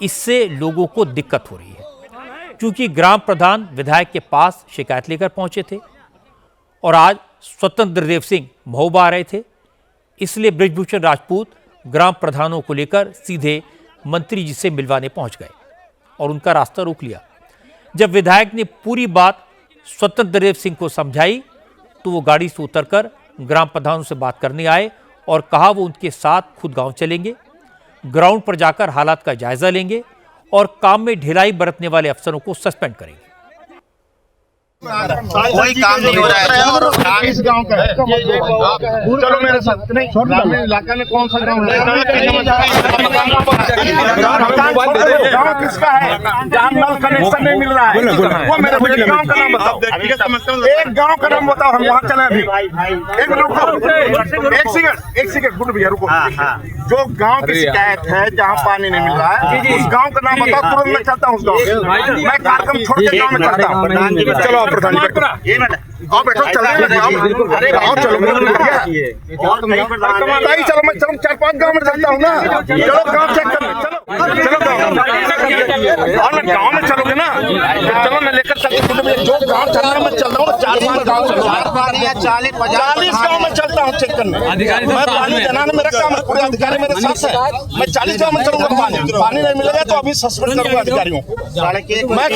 इससे लोगों को दिक्कत हो रही है। क्योंकि ग्राम प्रधान विधायक के पास शिकायत लेकर पहुंचे थे और आज स्वतंत्र देव सिंह महोबा आ रहे थे, इसलिए ब्रजभूषण राजपूत ग्राम प्रधानों को लेकर सीधे मंत्री जी से मिलवाने पहुंच गए और उनका रास्ता रोक लिया। जब विधायक ने पूरी बात स्वतंत्र देव सिंह को समझाई तो वो गाड़ी से उतरकर ग्राम प्रधानों से बात करने आए और कहा वो उनके साथ खुद गांव चलेंगे, ग्राउंड पर जाकर हालात का जायजा लेंगे और काम में ढिलाई बरतने वाले अफसरों को सस्पेंड करेंगे। कोई काम नहीं हो रहा है इस गांव का। चलो मेरे साथ नहीं, ग्रामीण इलाका में कौन सा गांव है? गांव किसका है जहाँ नल कनेक्शन नहीं मिल रहा है? वो मेरे मुझे गांव का नाम बताओ। एक गांव का नाम बताओ, हम वहाँ चले अभी। एक सेकंड गुड भैया रुको। जो गांव की शिकायत है जहाँ पानी नहीं मिल रहा है उस गांव का नाम बताओ, तुरंत मैं चलता हूँ उस गाँव। मैं कार्यक्रम छोड़ के गाँव में चलता हूँ। चलो प्रधान जी आओ बैठो, चलो अरे गाँव चलो चलो मैं चलो 4-5 गाँव में चलता हूँ ना। चलो गाँव चेक कर, चलो गाँव में चलोगे ना? चलो मैं लेकर चलता, जो गाँव चलना मैं चलता हूँ। 4-5 गाँव 40 गाँव में चलता हूँ चेक करने। मैं पानी देना मेरा काम है, पूरे अधिकारी मेरे साथ है। मैं 40 गाँव में चलूंगा। पानी नहीं मिलेगा तो अभी सस्पेंड करूंगा अधिकारियों को। मैं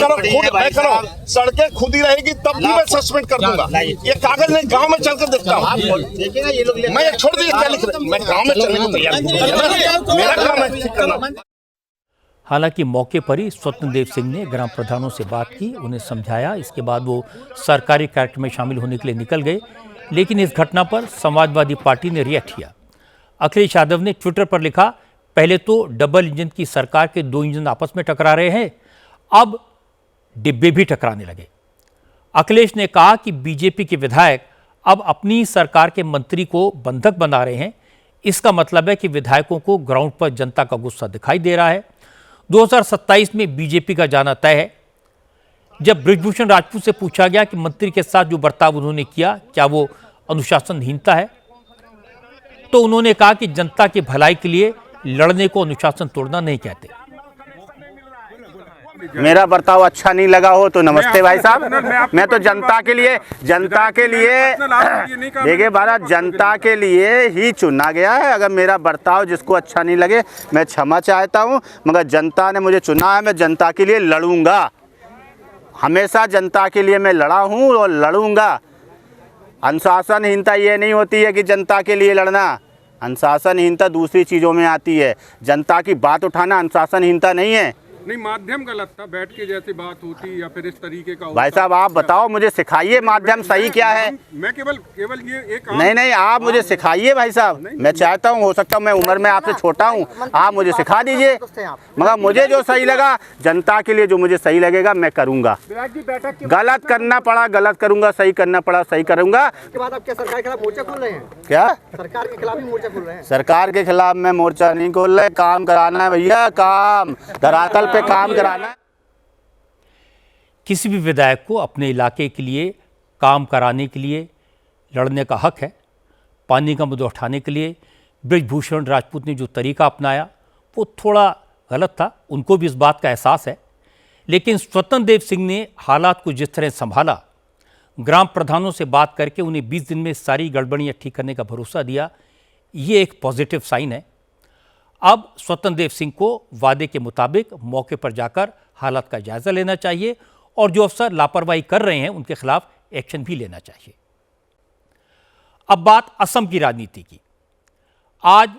करो सड़कें खुद ही रहेगी तब भी मैं सस्पेंड कर दूंगा। ये कागज नहीं, गांव में चलकर देखता हूँ। मैं छोड़ दिए क्या लिख रहे, मैं गांव में चलने को तैयार हूं। मेरा काम है ठीक करना। हालांकि मौके पर ही स्वतंत्र देव सिंह ने ग्राम प्रधानों से बात की, उन्हें समझाया। इसके बाद वो सरकारी कार्यक्रम में शामिल होने के लिए निकल गए। लेकिन इस घटना पर समाजवादी पार्टी ने रिएक्ट किया। अखिलेश यादव ने ट्विटर पर लिखा, पहले तो डबल इंजन की सरकार के 2 इंजन आपस में टकरा रहे हैं, अब डिब्बे भी टकराने लगे। अखिलेश ने कहा कि बीजेपी के विधायक अब अपनी सरकार के मंत्री को बंधक बना रहे हैं। इसका मतलब है कि विधायकों को ग्राउंड पर जनता का गुस्सा दिखाई दे रहा है। 2027 में बीजेपी का जाना तय है। जब ब्रजभूषण राजपूत से पूछा गया कि मंत्री के साथ जो बर्ताव उन्होंने किया क्या वो अनुशासनहीनता है, तो उन्होंने कहा कि जनता की भलाई के लिए लड़ने को अनुशासन तोड़ना नहीं कहते। मेरा बर्ताव अच्छा नहीं लगा हो तो नमस्ते भाई साहब, मैं तो जनता के लिए देखिए भारत जनता के लिए ही चुना गया है। अगर मेरा बर्ताव जिसको अच्छा नहीं लगे मैं क्षमा चाहता हूं, मगर जनता ने मुझे चुना है, मैं जनता के लिए लड़ूंगा। हमेशा जनता के लिए मैं लड़ा हूं और लड़ूंगा। अनुशासनहीनता ये नहीं होती है कि जनता के लिए लड़ना, अनुशासनहीनता दूसरी चीज़ों में आती है। जनता की बात उठाना अनुशासनहीनता नहीं है। नहीं, माध्यम गलत था, बैठ के जैसी बात होती या फिर इस तरीके का भाई साहब आप बताओ, मुझे सिखाइए माध्यम सही क्या है। मैं केवल ये एक नहीं आप मुझे सिखाइए भाई साहब, मैं चाहता हूँ, हो सकता है मैं उम्र में आपसे छोटा हूँ, आप मुझे सिखा दीजिए, मगर मुझे जो सही लगा, जनता के लिए जो मुझे सही लगेगा मैं करूँगा। गलत करना पड़ा गलत करूँगा, सही करना पड़ा सही करूँगा। उसके बाद अब क्या सरकार के खिलाफ मोर्चा खोल रहे हैं? क्या सरकार के खिलाफ ही मोर्चा खोल रहे हैं? सरकार के खिलाफ मैं मोर्चा नहीं खोल रहा, काम कराना है भैया, काम धरातल पे काम कराना है। किसी भी विधायक को अपने इलाके के लिए काम कराने के लिए लड़ने का हक है। पानी का मुद्दा उठाने के लिए बृजभूषण राजपूत ने जो तरीका अपनाया वो थोड़ा गलत था, उनको भी इस बात का एहसास है। लेकिन स्वतंत्र देव सिंह ने हालात को जिस तरह संभाला, ग्राम प्रधानों से बात करके उन्हें 20 दिन में सारी गड़बड़ियाँ ठीक करने का भरोसा दिया, ये एक पॉजिटिव साइन है। अब स्वतंत्र देव सिंह को वादे के मुताबिक मौके पर जाकर हालात का जायजा लेना चाहिए और जो अफसर लापरवाही कर रहे हैं उनके खिलाफ एक्शन भी लेना चाहिए। अब बात असम की राजनीति की। आज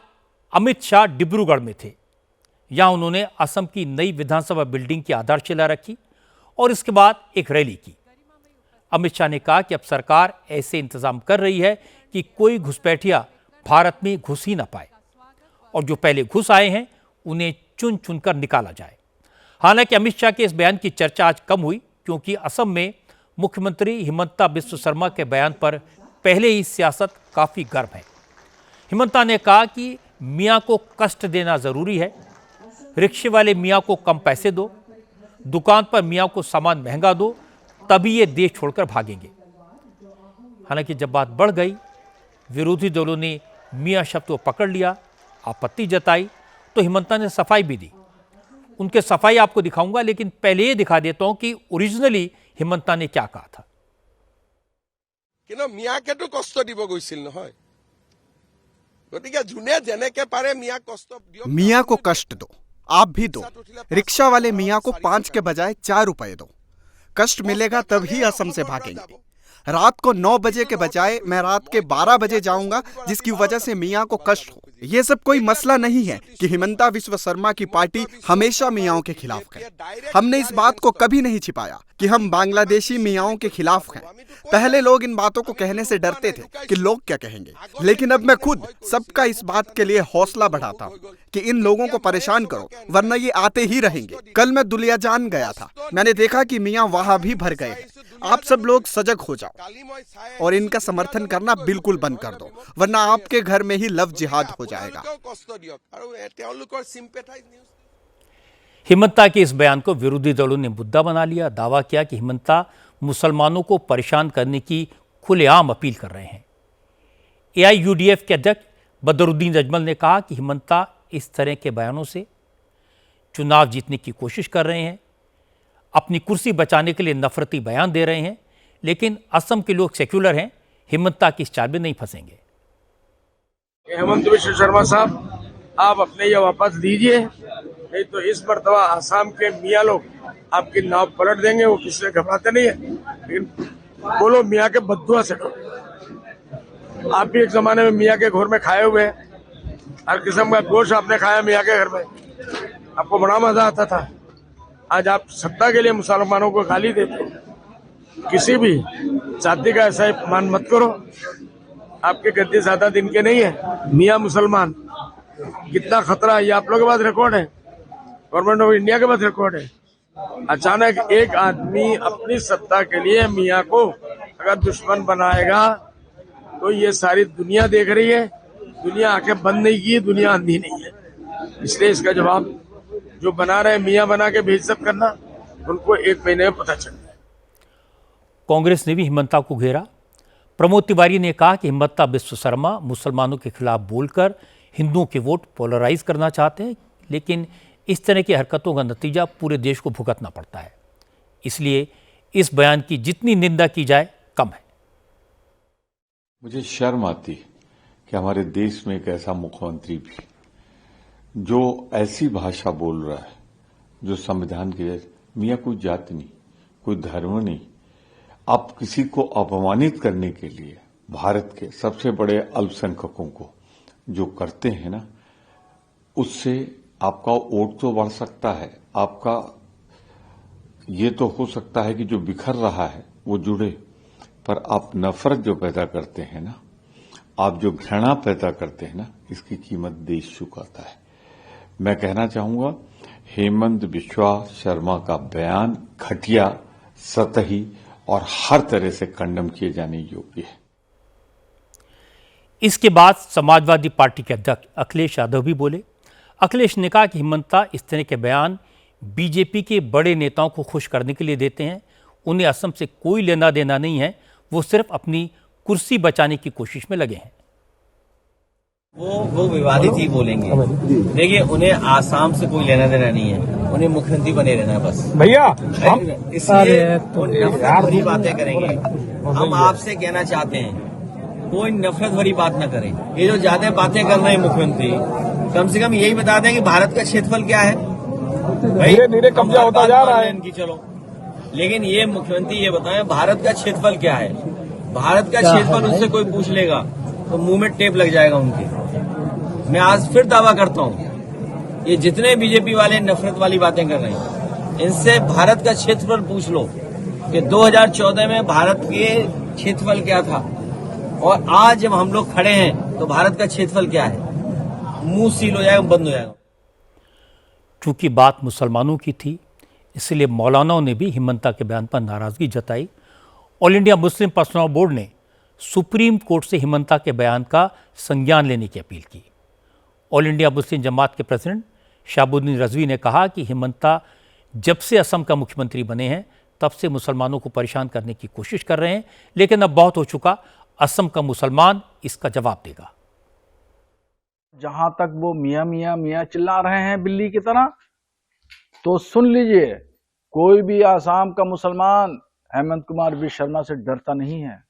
अमित शाह डिब्रूगढ़ में थे, यहां उन्होंने असम की नई विधानसभा बिल्डिंग की आधारशिला रखी और इसके बाद एक रैली की। अमित शाह ने कहा कि अब सरकार ऐसे इंतजाम कर रही है कि कोई घुसपैठिया भारत में घुस ही ना पाए और जो पहले घुस आए हैं उन्हें चुन चुनकर निकाला जाए। हालांकि अमित शाह के इस बयान की चर्चा आज कम हुई क्योंकि असम में मुख्यमंत्री हिमंता बिस्वा शर्मा के बयान पर पहले ही सियासत काफ़ी गर्म है। हिमंता ने कहा कि मियाँ को कष्ट देना ज़रूरी है, रिक्शे वाले मियाँ को कम पैसे दो, दुकान पर मियाँ को सामान महंगा दो, तभी ये देश छोड़कर भागेंगे। हालांकि जब बात बढ़ गई, विरोधी दलों ने मियाँ शब्द को पकड़ लिया, आपत्ति जताई, तो हिमंता ने सफाई भी दी। उनके सफाई आपको दिखाऊंगा, लेकिन पहले ये दिखा देता हूं कि ओरिजिनली हिमंता ने क्या कहा था। मियाके तो कष्ट দিব গৈছিল নহয়, গতিকে যোনে যেনেকে পাৰে মিয়া কষ্ট দিয়ক। मियाँ को कष्ट दो, आप भी दो। रिक्शा वाले मियाँ को 5 के बजाय 4 रुपए दो। कष्ट मिलेगा तभी असम से भागेंगे। रात को 9 बजे के बजाय मैं रात के 12 बजे जाऊंगा, जिसकी वजह से मियाँ को कष्ट हो। ये सब कोई मसला नहीं है कि हिमंता बिस्वा शर्मा की पार्टी हमेशा मियाँओं के खिलाफ है। हमने इस बात को कभी नहीं छिपाया कि हम बांग्लादेशी मियाँओं के खिलाफ हैं। पहले लोग इन बातों को कहने से डरते थे कि लोग क्या कहेंगे, लेकिन अब मैं खुद सबका इस बात के लिए हौसला बढ़ाता हूँ कि इन लोगों को परेशान करो, वरना ये आते ही रहेंगे। कल मैं दुलियाजान गया था, मैंने देखा कि मियाँ वहां भी भर गए हैं। आप सब लोग सजग हो जाओ और इनका समर्थन करना बिल्कुल बंद कर दो, वरना आपके घर में ही लव जिहाद हो जाएगा। हिमंता के इस बयान को विरोधी दलों ने मुद्दा बना लिया। दावा किया कि हिमंता मुसलमानों को परेशान करने की खुलेआम अपील कर रहे हैं। AIUDF के अध्यक्ष बदरुद्दीन अजमल ने कहा कि हिमंता इस तरह के बयानों से चुनाव जीतने की कोशिश कर रहे हैं, अपनी कुर्सी बचाने के लिए नफरती बयान दे रहे हैं, लेकिन असम के लोग सेक्युलर हैं, हिमंता की इस चाल में नहीं फंसेंगे। हेमंत बिस्वा शर्मा साहब, आप अपने ये वापस दीजिए, नहीं तो इस मर्तबा आसाम के मियाँ लोग आपकी नाव पलट देंगे। वो किसी से घबराते नहीं है, लेकिन बोलो मियाँ के बद्दुआ से करो। आप भी एक जमाने में मियाँ के घर में खाए हुए हैं, हर किस्म का गोश्त आपने खाया मियाँ के घर में, आपको बड़ा मजा आता था। आज आप सत्ता के लिए मुसलमानों को गाली देते हो। किसी भी जाति का ऐसा अपमान मत करो। आपके गद्दे ज्यादा दिन के नहीं है। मियाँ मुसलमान कितना खतरा है, ये आप लोगों के पास रिकॉर्ड है, गवर्नमेंट ऑफ इंडिया के पास रिकॉर्ड है। अचानक एक आदमी अपनी सत्ता के लिए मियाँ को अगर दुश्मन बनाएगा तो ये सारी दुनिया देख रही है। दुनिया आंखें बंद नहीं की, दुनिया अंधी नहीं है। इसलिए इसका जवाब जो बना रहे मियाँ बना के बेइज्जत करना, उनको 1 महीने में पता चल जाए। कांग्रेस ने भी हिमंता को घेरा। प्रमोद तिवारी ने कहा कि हिमंता बिस्वा शर्मा मुसलमानों के खिलाफ बोलकर हिंदुओं के वोट पोलराइज करना चाहते हैं, लेकिन इस तरह की हरकतों का नतीजा पूरे देश को भुगतना पड़ता है। इसलिए इस बयान की जितनी निंदा की जाए कम है। मुझे शर्म आती कि हमारे देश में एक ऐसा मुख्यमंत्री भी जो ऐसी भाषा बोल रहा है जो संविधान के मियाँ कोई जाति नहीं, कोई धर्म नहीं। आप किसी को अपमानित करने के लिए भारत के सबसे बड़े अल्पसंख्यकों को जो करते हैं ना, उससे आपका वोट तो बढ़ सकता है, आपका ये तो हो सकता है कि जो बिखर रहा है वो जुड़े, पर आप नफरत जो पैदा करते हैं ना, आप जो घृणा पैदा करते हैं ना, इसकी कीमत देश चुकाता है। मैं कहना चाहूंगा हेमंत बिश्वा शर्मा का बयान घटिया, सतही और हर तरह से कंडम किए जाने योग्य है। इसके बाद समाजवादी पार्टी के अध्यक्ष अखिलेश यादव भी बोले। अखिलेश ने कहा कि हिमंता इस तरह के बयान बीजेपी के बड़े नेताओं को खुश करने के लिए देते हैं, उन्हें असम से कोई लेना देना नहीं है, वो सिर्फ अपनी कुर्सी बचाने की कोशिश में लगे हैं। वो विवादित ही बोलेंगे। देखिए, उन्हें आसाम से कोई लेना देना नहीं है, उन्हें मुख्यमंत्री बने रहना है बस भैया। इसलिए नफरत भरी बातें करेंगे। हम आपसे कहना चाहते हैं कोई नफरत भरी बात न करें। ये जो ज्यादा बातें कर रहे हैं मुख्यमंत्री, कम से कम यही बता दें कि भारत का क्षेत्रफल क्या है। धीरे धीरे कब्जा होता जा रहा है इनकी, चलो, लेकिन ये मुख्यमंत्री ये बताएं भारत का क्षेत्रफल क्या है। भारत का क्षेत्रफल उनसे कोई पूछ लेगा तो मुंह में टेप लग जाएगा उनके। मैं आज फिर दावा करता हूं, ये जितने बीजेपी वाले नफरत वाली बातें कर रहे हैं, इनसे भारत का क्षेत्रफल पूछ लो कि 2014 में भारत के क्षेत्रफल क्या था और आज जब हम लोग खड़े हैं तो भारत का क्षेत्रफल क्या है। मुंह सील हो जाएगा, बंद हो जाएगा। चूंकि बात मुसलमानों की थी, इसलिए मौलानाओं ने भी हिमंता के बयान पर नाराजगी जताई। All India Muslim personal board ने सुप्रीम कोर्ट से हिमंता के बयान का संज्ञान लेने की अपील की। ऑल इंडिया मुस्लिम जमात के प्रेसिडेंट शहाबुद्दीन रजवी ने कहा कि हिमंता जब से असम का मुख्यमंत्री बने हैं तब से मुसलमानों को परेशान करने की कोशिश कर रहे हैं, लेकिन अब बहुत हो चुका, असम का मुसलमान इसका जवाब देगा। जहां तक वो मियाँ मियाँ मियाँ चिल्ला रहे हैं बिल्ली की तरह, तो सुन लीजिए, कोई भी आसाम का मुसलमान हेमंत कुमार बिश्व शर्मा से डरता नहीं है,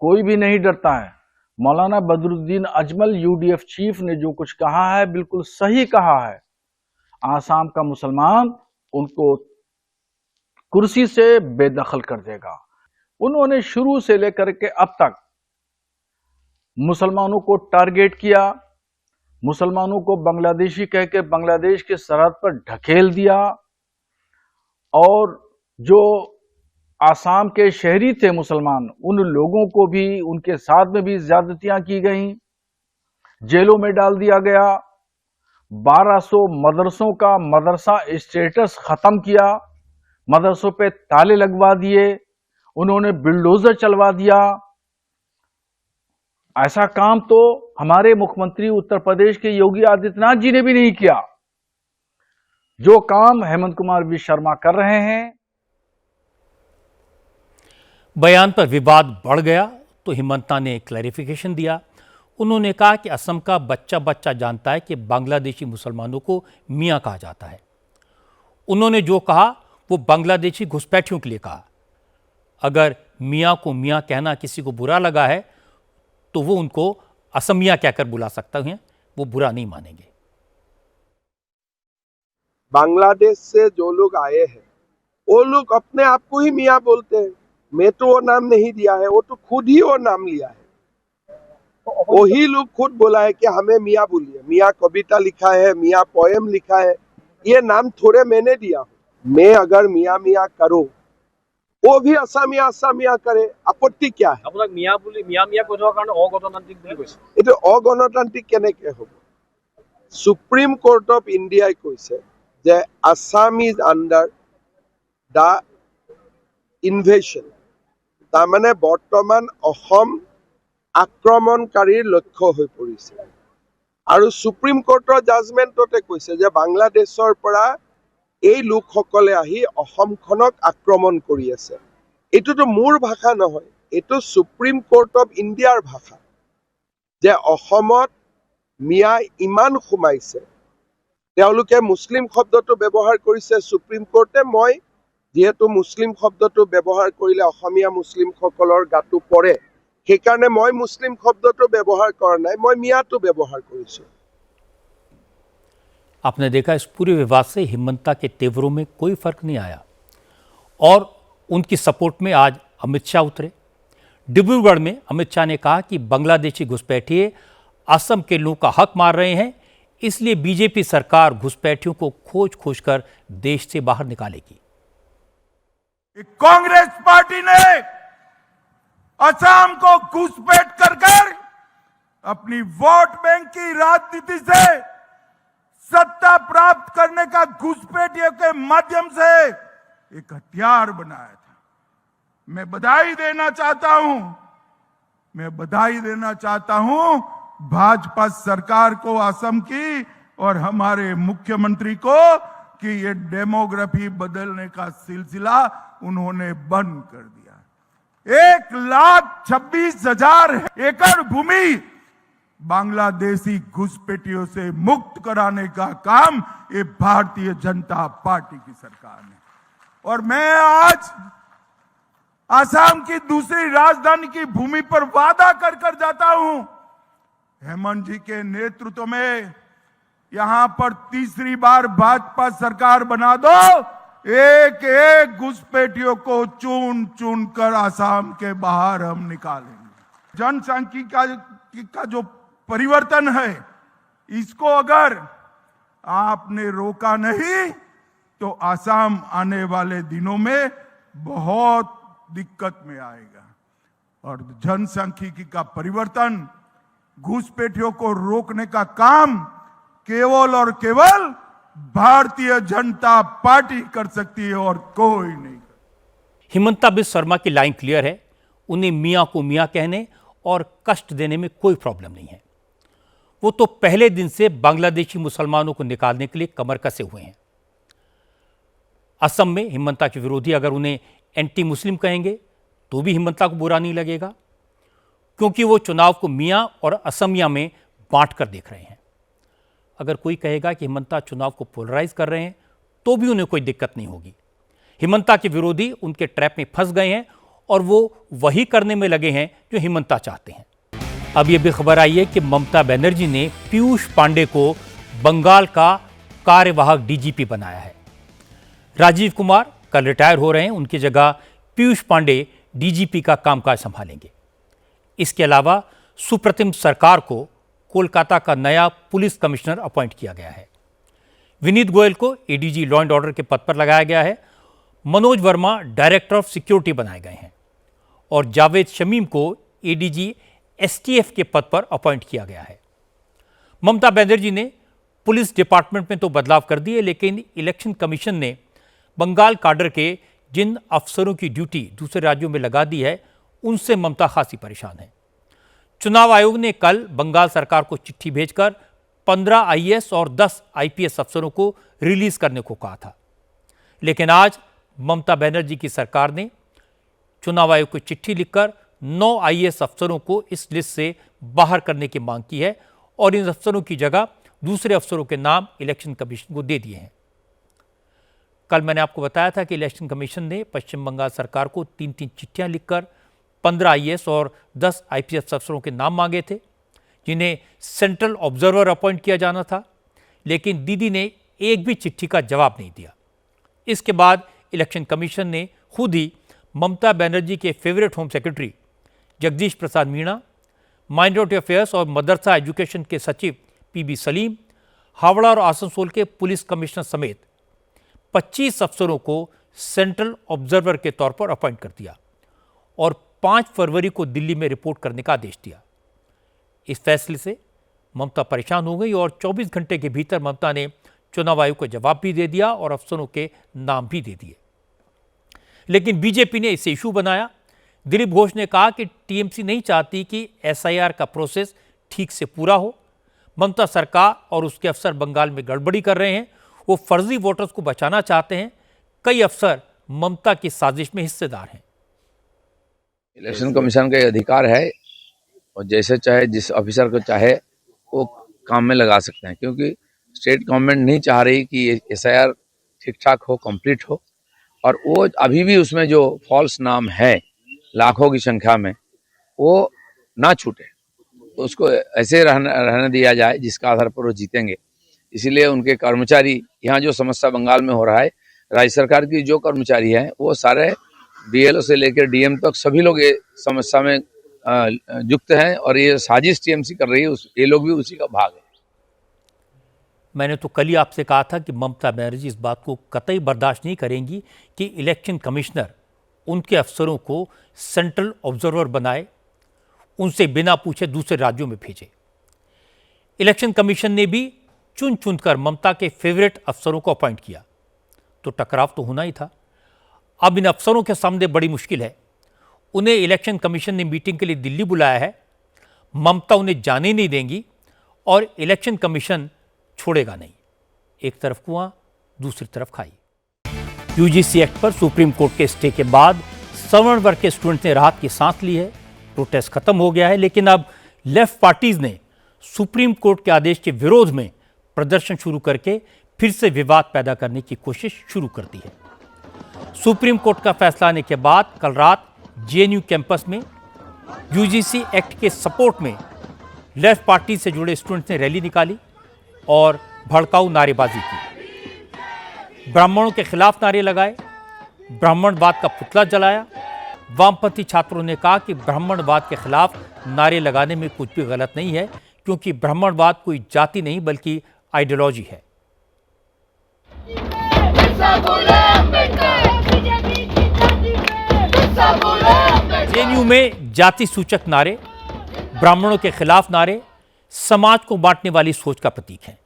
कोई भी नहीं डरता है। मौलाना बदरुद्दीन अजमल यूडीएफ चीफ ने जो कुछ कहा है बिल्कुल सही कहा है। आसाम का मुसलमान उनको कुर्सी से बेदखल कर देगा। उन्होंने शुरू से लेकर के अब तक मुसलमानों को टारगेट किया, मुसलमानों को बांग्लादेशी कह के बांग्लादेश के सरहद पर ढकेल दिया, और जो आसाम के शहरी थे मुसलमान, उन लोगों को भी, उनके साथ में भी ज्यादतियां की गई, जेलों में डाल दिया गया। 1200 मदरसों का मदरसा स्टेटस खत्म किया, मदरसों पे ताले लगवा दिए, उन्होंने बिल्डोजर चलवा दिया। ऐसा काम तो हमारे मुख्यमंत्री उत्तर प्रदेश के योगी आदित्यनाथ जी ने भी नहीं किया। जो काम हेमंत कुमार बिश्व शर्मा कर रहे हैं। बयान पर विवाद बढ़ गया तो हिमंता ने क्लैरिफिकेशन दिया। उन्होंने कहा कि असम का बच्चा बच्चा जानता है कि बांग्लादेशी मुसलमानों को मियाँ कहा जाता है। उन्होंने जो कहा वो बांग्लादेशी घुसपैठियों के लिए कहा। अगर मियाँ को मियाँ कहना किसी को बुरा लगा है तो वो उनको असमिया कहकर बुला सकते हैं, वो बुरा नहीं मानेंगे। बांग्लादेश से जो लोग आए हैं वो लोग अपने आप को ही मियाँ बोलते हैं। मैं तो वो नाम नहीं दिया है, वो तो खुद ही वो नाम लिया है। वही लोग खुद बोला है कि हमें मियाँ बोलिए। मियाँ कविता लिखा है, मियाँ पोएम लिखा है, ये नाम थोड़े मैंने दिया हूँ। मैं अगर मियाँ मियाँ करूँ, वो भी असामिया असामिया करे, आपत्ति क्या है? আপোনাক মিয়া বুলি মিয়া মিয়া কৈ থকাৰ কাৰণে অগণতান্ত্ৰিক বুলি কৈছে। এইটো অগণতান্ত্ৰিক কেনেকে হ'ব? সুপ্ৰিম কোৰ্ট অফ ইণ্ডিয়াই কৈছে যে Assam is under the invasion, তাৰমানে বৰ্তমান অসম আক্ৰমণকাৰীৰ লক্ষ্য হৈ পৰিছে। আৰু সুপ্ৰিম কোৰ্টৰ জাজমেণ্টতে কৈছে যে বাংলাদেশৰ পৰা এই লোকসকলে আহি অসমখনক আক্ৰমণ কৰি আছে। এইটোতো মোৰ ভাষা নহয়, এইটো সুপ্ৰিম কোৰ্ট অফ ইণ্ডিয়াৰ ভাষা, যে অসমত মিয়া ইমান সোমাইছে। তেওঁলোকে মুছলিম শব্দটো ব্যৱহাৰ কৰিছে সুপ্ৰিম কোৰ্টে। মই যেহেতু মুছলিম শব্দটো ব্যৱহাৰ কৰিলে অসমীয়া মুছলিমসকলৰ গাটো পৰে, সেইকাৰণে মই মুছলিম শব্দটো ব্যৱহাৰ কৰা নাই, মই মিয়াটো ব্যৱহাৰ কৰিছোঁ। आपने देखा इस पूरे विवाद से हिमंता के तेवरों में कोई फर्क नहीं आया और उनकी सपोर्ट में आज अमित शाह उतरे। डिब्रूगढ़ में अमित शाह ने कहा कि बांग्लादेशी घुसपैठिए असम के लोगों का हक मार रहे हैं, इसलिए बीजेपी सरकार घुसपैठियों को खोज खोज कर देश से बाहर निकालेगी। कांग्रेस पार्टी ने असम को घुसपैठ कर अपनी वोट बैंक की राजनीति से सत्ता प्राप्त करने का घुसपैठियों के माध्यम से एक हथियार बनाया था। मैं बधाई देना चाहता हूं भाजपा सरकार को, असम की और हमारे मुख्यमंत्री को कि ये डेमोग्राफी बदलने का सिलसिला उन्होंने बंद कर दिया। 1,26,000 एकड़ भूमि बांग्लादेशी घुसपैठियों से मुक्त कराने का काम ये भारतीय जनता पार्टी की सरकार ने। और मैं आज असम की दूसरी राजधानी की भूमि पर वादा कर जाता हूं, हेमंत जी के नेतृत्व में यहां पर तीसरी बार भाजपा सरकार बना दो, एक एक घुसपैठियों को चुन चुन कर असम के बाहर हम निकालेंगे। जनसांख्यिकी का जो परिवर्तन है, इसको अगर आपने रोका नहीं तो असम आने वाले दिनों में बहुत दिक्कत में आएगा। और जनसांख्यिकी का परिवर्तन, घुसपैठियों को रोकने का काम केवल और केवल भारतीय जनता पार्टी कर सकती है और कोई नहीं। हिमंता बिस्वा शर्मा की लाइन क्लियर है, उन्हें मियां को मियां कहने और कष्ट देने में कोई प्रॉब्लम नहीं है। वो तो पहले दिन से बांग्लादेशी मुसलमानों को निकालने के लिए कमर कसे हुए हैं। असम में हिमंता के विरोधी अगर उन्हें एंटी मुस्लिम कहेंगे तो भी हिमंता को बुरा नहीं लगेगा, क्योंकि वो चुनाव को मियां और असमिया में बांट कर देख रहे हैं। अगर कोई कहेगा कि हिमंता चुनाव को पोलराइज कर रहे हैं तो भी उन्हें कोई दिक्कत नहीं होगी। हिमंता के विरोधी उनके ट्रैप में फंस गए हैं और वो वही करने में लगे हैं जो हिमंता चाहते हैं। अब यह भी खबर आई है कि ममता बनर्जी ने पीयूष पांडे को बंगाल का कार्यवाहक डीजीपी बनाया है। राजीव कुमार कल रिटायर हो रहे हैं, उनकी जगह पीयूष पांडे डीजीपी का कामकाज संभालेंगे। इसके अलावा सुप्रतिम सरकार को कोलकाता का नया पुलिस कमिश्नर अपॉइंट किया गया है। विनीत गोयल को एडीजी लॉ एंड ऑर्डर के पद पर लगाया गया है। Manoj Verma director of security बनाए गए हैं और जावेद शमीम को एडीजी एसटीएफ के पद पर अपॉइंट किया गया है। ममता बनर्जी ने पुलिस डिपार्टमेंट में तो बदलाव कर दिए, लेकिन इलेक्शन कमीशन ने बंगाल काडर के जिन अफसरों की ड्यूटी दूसरे राज्यों में लगा दी है, उनसे ममता खासी परेशान है। चुनाव आयोग ने कल बंगाल सरकार को चिट्ठी भेजकर 15 आईएएस और 10 आईपीएस अफसरों को रिलीज करने को कहा था, लेकिन आज ममता बनर्जी की सरकार ने चुनाव आयोग को चिट्ठी लिखकर 9 आईएएस अफसरों को इस लिस्ट से बाहर करने की मांग की है और इन अफसरों की जगह दूसरे अफसरों के नाम इलेक्शन कमीशन को दे दिए हैं। कल मैंने आपको बताया था कि इलेक्शन कमीशन ने पश्चिम बंगाल सरकार को 3-3 चिट्ठियां लिखकर 15 आईएएस और 10 आईपीएस अफसरों के नाम मांगे थे, जिन्हें सेंट्रल ऑब्जर्वर अपॉइंट किया जाना था, लेकिन दीदी ने एक भी चिट्ठी का जवाब नहीं दिया। इसके बाद इलेक्शन कमीशन ने खुद ही ममता बनर्जी के favourite home secretary Jagdish Prasad Meena, minority affairs और मदरसा एजुकेशन के सचिव पीबी सलीम, हावड़ा और आसनसोल के पुलिस कमिश्नर समेत 25 अफसरों को सेंट्रल ऑब्जर्वर के तौर पर अपॉइंट कर दिया और 5 फरवरी को दिल्ली में रिपोर्ट करने का आदेश दिया। इस फैसले से ममता परेशान हो गई और 24 घंटे के भीतर ममता ने चुनाव आयोग को जवाब भी दे दिया और अफसरों के नाम भी दे दिए। लेकिन बीजेपी ने इसे इशू बनाया। दिलीप घोष ने कहा कि टीएमसी नहीं चाहती कि एसआईआर का प्रोसेस ठीक से पूरा हो। ममता सरकार और उसके अफसर बंगाल में गड़बड़ी कर रहे हैं, वो फर्जी वोटर्स को बचाना चाहते हैं। कई अफसर ममता की साजिश में हिस्सेदार हैं। इलेक्शन कमीशन का अधिकार है और जैसे चाहे जिस ऑफिसर को चाहे वो काम में लगा सकते हैं, क्योंकि स्टेट गवर्नमेंट नहीं चाह रही कि एसआईआर ठीक ठाक हो, कंप्लीट हो, और वो अभी भी उसमें जो फॉल्स नाम है लाखों की संख्या में, वो ना छूटे, उसको ऐसे रहने दिया जाए जिसका आधार पर वो जीतेंगे। इसीलिए उनके कर्मचारी, यहाँ जो समस्या बंगाल में हो रहा है, राज्य सरकार की जो कर्मचारी हैं वो सारे बीएलओ से लेकर डीएम तक सभी लोग ये समस्या में युक्त हैं और ये साजिश टीएमसी कर रही है, ये लोग भी उसी का भाग है। मैंने तो कल ही आपसे कहा था कि ममता बनर्जी इस बात को कतई बर्दाश्त नहीं करेंगी कि इलेक्शन कमिश्नर उनके अफसरों को सेंट्रल ऑब्जर्वर बनाए, उनसे बिना पूछे दूसरे राज्यों में भेजे। इलेक्शन कमीशन ने भी चुन चुनकर ममता के फेवरेट अफसरों को अपॉइंट किया, तो टकराव तो होना ही था। अब इन अफसरों के सामने बड़ी मुश्किल है। उन्हें इलेक्शन कमीशन ने मीटिंग के लिए दिल्ली बुलाया है, ममता उन्हें जाने नहीं देंगी और इलेक्शन कमीशन छोड़ेगा नहीं। एक तरफ कुआं, दूसरी तरफ खाई। यूजीसी एक्ट पर सुप्रीम कोर्ट के स्टे के बाद सवर्ण वर्ग के स्टूडेंट्स ने राहत की सांस ली है। प्रोटेस्ट खत्म हो गया है, लेकिन अब लेफ्ट पार्टीज ने सुप्रीम कोर्ट के आदेश के विरोध में प्रदर्शन शुरू करके फिर से विवाद पैदा करने की कोशिश शुरू कर दी है। सुप्रीम कोर्ट का फैसला आने के बाद कल रात जेएनयू कैंपस में यूजीसी एक्ट के सपोर्ट में लेफ्ट पार्टी से जुड़े स्टूडेंट्स ने रैली निकाली और भड़काऊ नारेबाजी की। ब्राह्मणों के खिलाफ नारे लगाए, ब्राह्मणवाद का पुतला जलाया। वामपंथी छात्रों ने कहा कि ब्राह्मणवाद के खिलाफ नारे लगाने में कुछ भी गलत नहीं है, क्योंकि ब्राह्मणवाद कोई जाति नहीं बल्कि आइडियोलॉजी है। जेएनयू में जाति सूचक नारे, ब्राह्मणों के खिलाफ नारे समाज को बांटने वाली सोच का प्रतीक है।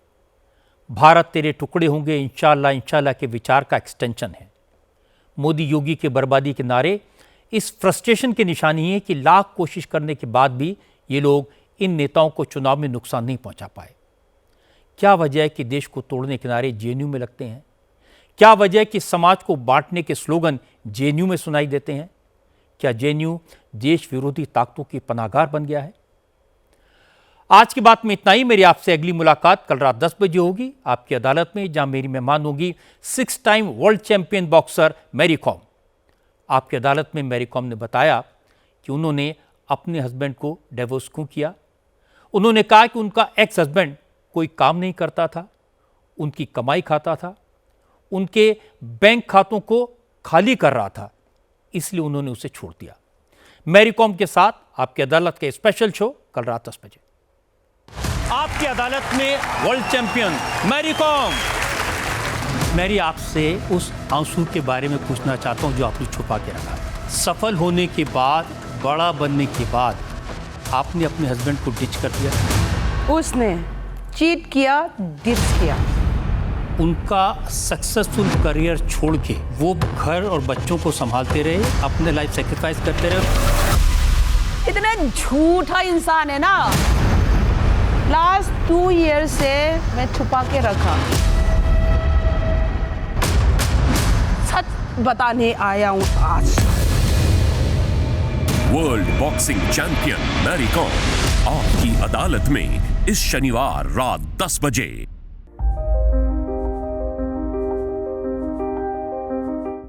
भारत तेरे टुकड़े होंगे इंशाअल्लाह इंशाअल्लाह के विचार का एक्सटेंशन है। मोदी योगी के बर्बादी के नारे इस फ्रस्ट्रेशन की निशानी है कि लाख कोशिश करने के बाद भी ये लोग इन नेताओं को चुनाव में नुकसान नहीं पहुंचा पाए। क्या वजह है कि देश को तोड़ने के नारे जेएनयू में लगते हैं? क्या वजह है कि समाज को बांटने के स्लोगन जेएनयू में सुनाई देते हैं? क्या जेएनयू देश विरोधी ताकतों की पनाहगार बन गया है? आज की बात में इतना ही। मेरी आपसे अगली मुलाकात कल रात 10 बजे होगी आपकी अदालत में, जहां मेरी मेहमान होगी 6 time world champion boxer Mary Kom. आपकी अदालत में मैरी कॉम ने बताया कि उन्होंने अपने हस्बैंड को डिवोर्स क्यों किया। उन्होंने कहा कि उनका एक्स हस्बैंड कोई काम नहीं करता था, उनकी कमाई खाता था, उनके बैंक खातों को खाली कर रहा था, इसलिए उन्होंने उसे छोड़ दिया। मैरी कॉम के साथ आपकी अदालत के स्पेशल शो कल रात 10 बजे। आपकी अदालत में वर्ल्ड चैंपियन मैरी कॉम। मैरी, आपसे उस आंसू के बारे में पूछना चाहता हूं जो आपने छुपा के रखा। सफल होने के बाद, बड़ा बनने के बाद आपने अपने हस्बैंड को डिच कर दिया। उसने चीट किया, डिच किया। उनका सक्सेसफुल करियर छोड़ के वो घर और बच्चों को संभालते रहे, अपने लाइफ सेक्रीफाइस करते रहे। इतना झूठा इंसान है ना। लास्ट 2 ईयर से मैं छुपा के रखा, सच बताने आया हूँ आज। World boxing champion Mary Kom आपकी अदालत में इस शनिवार रात 10 बजे।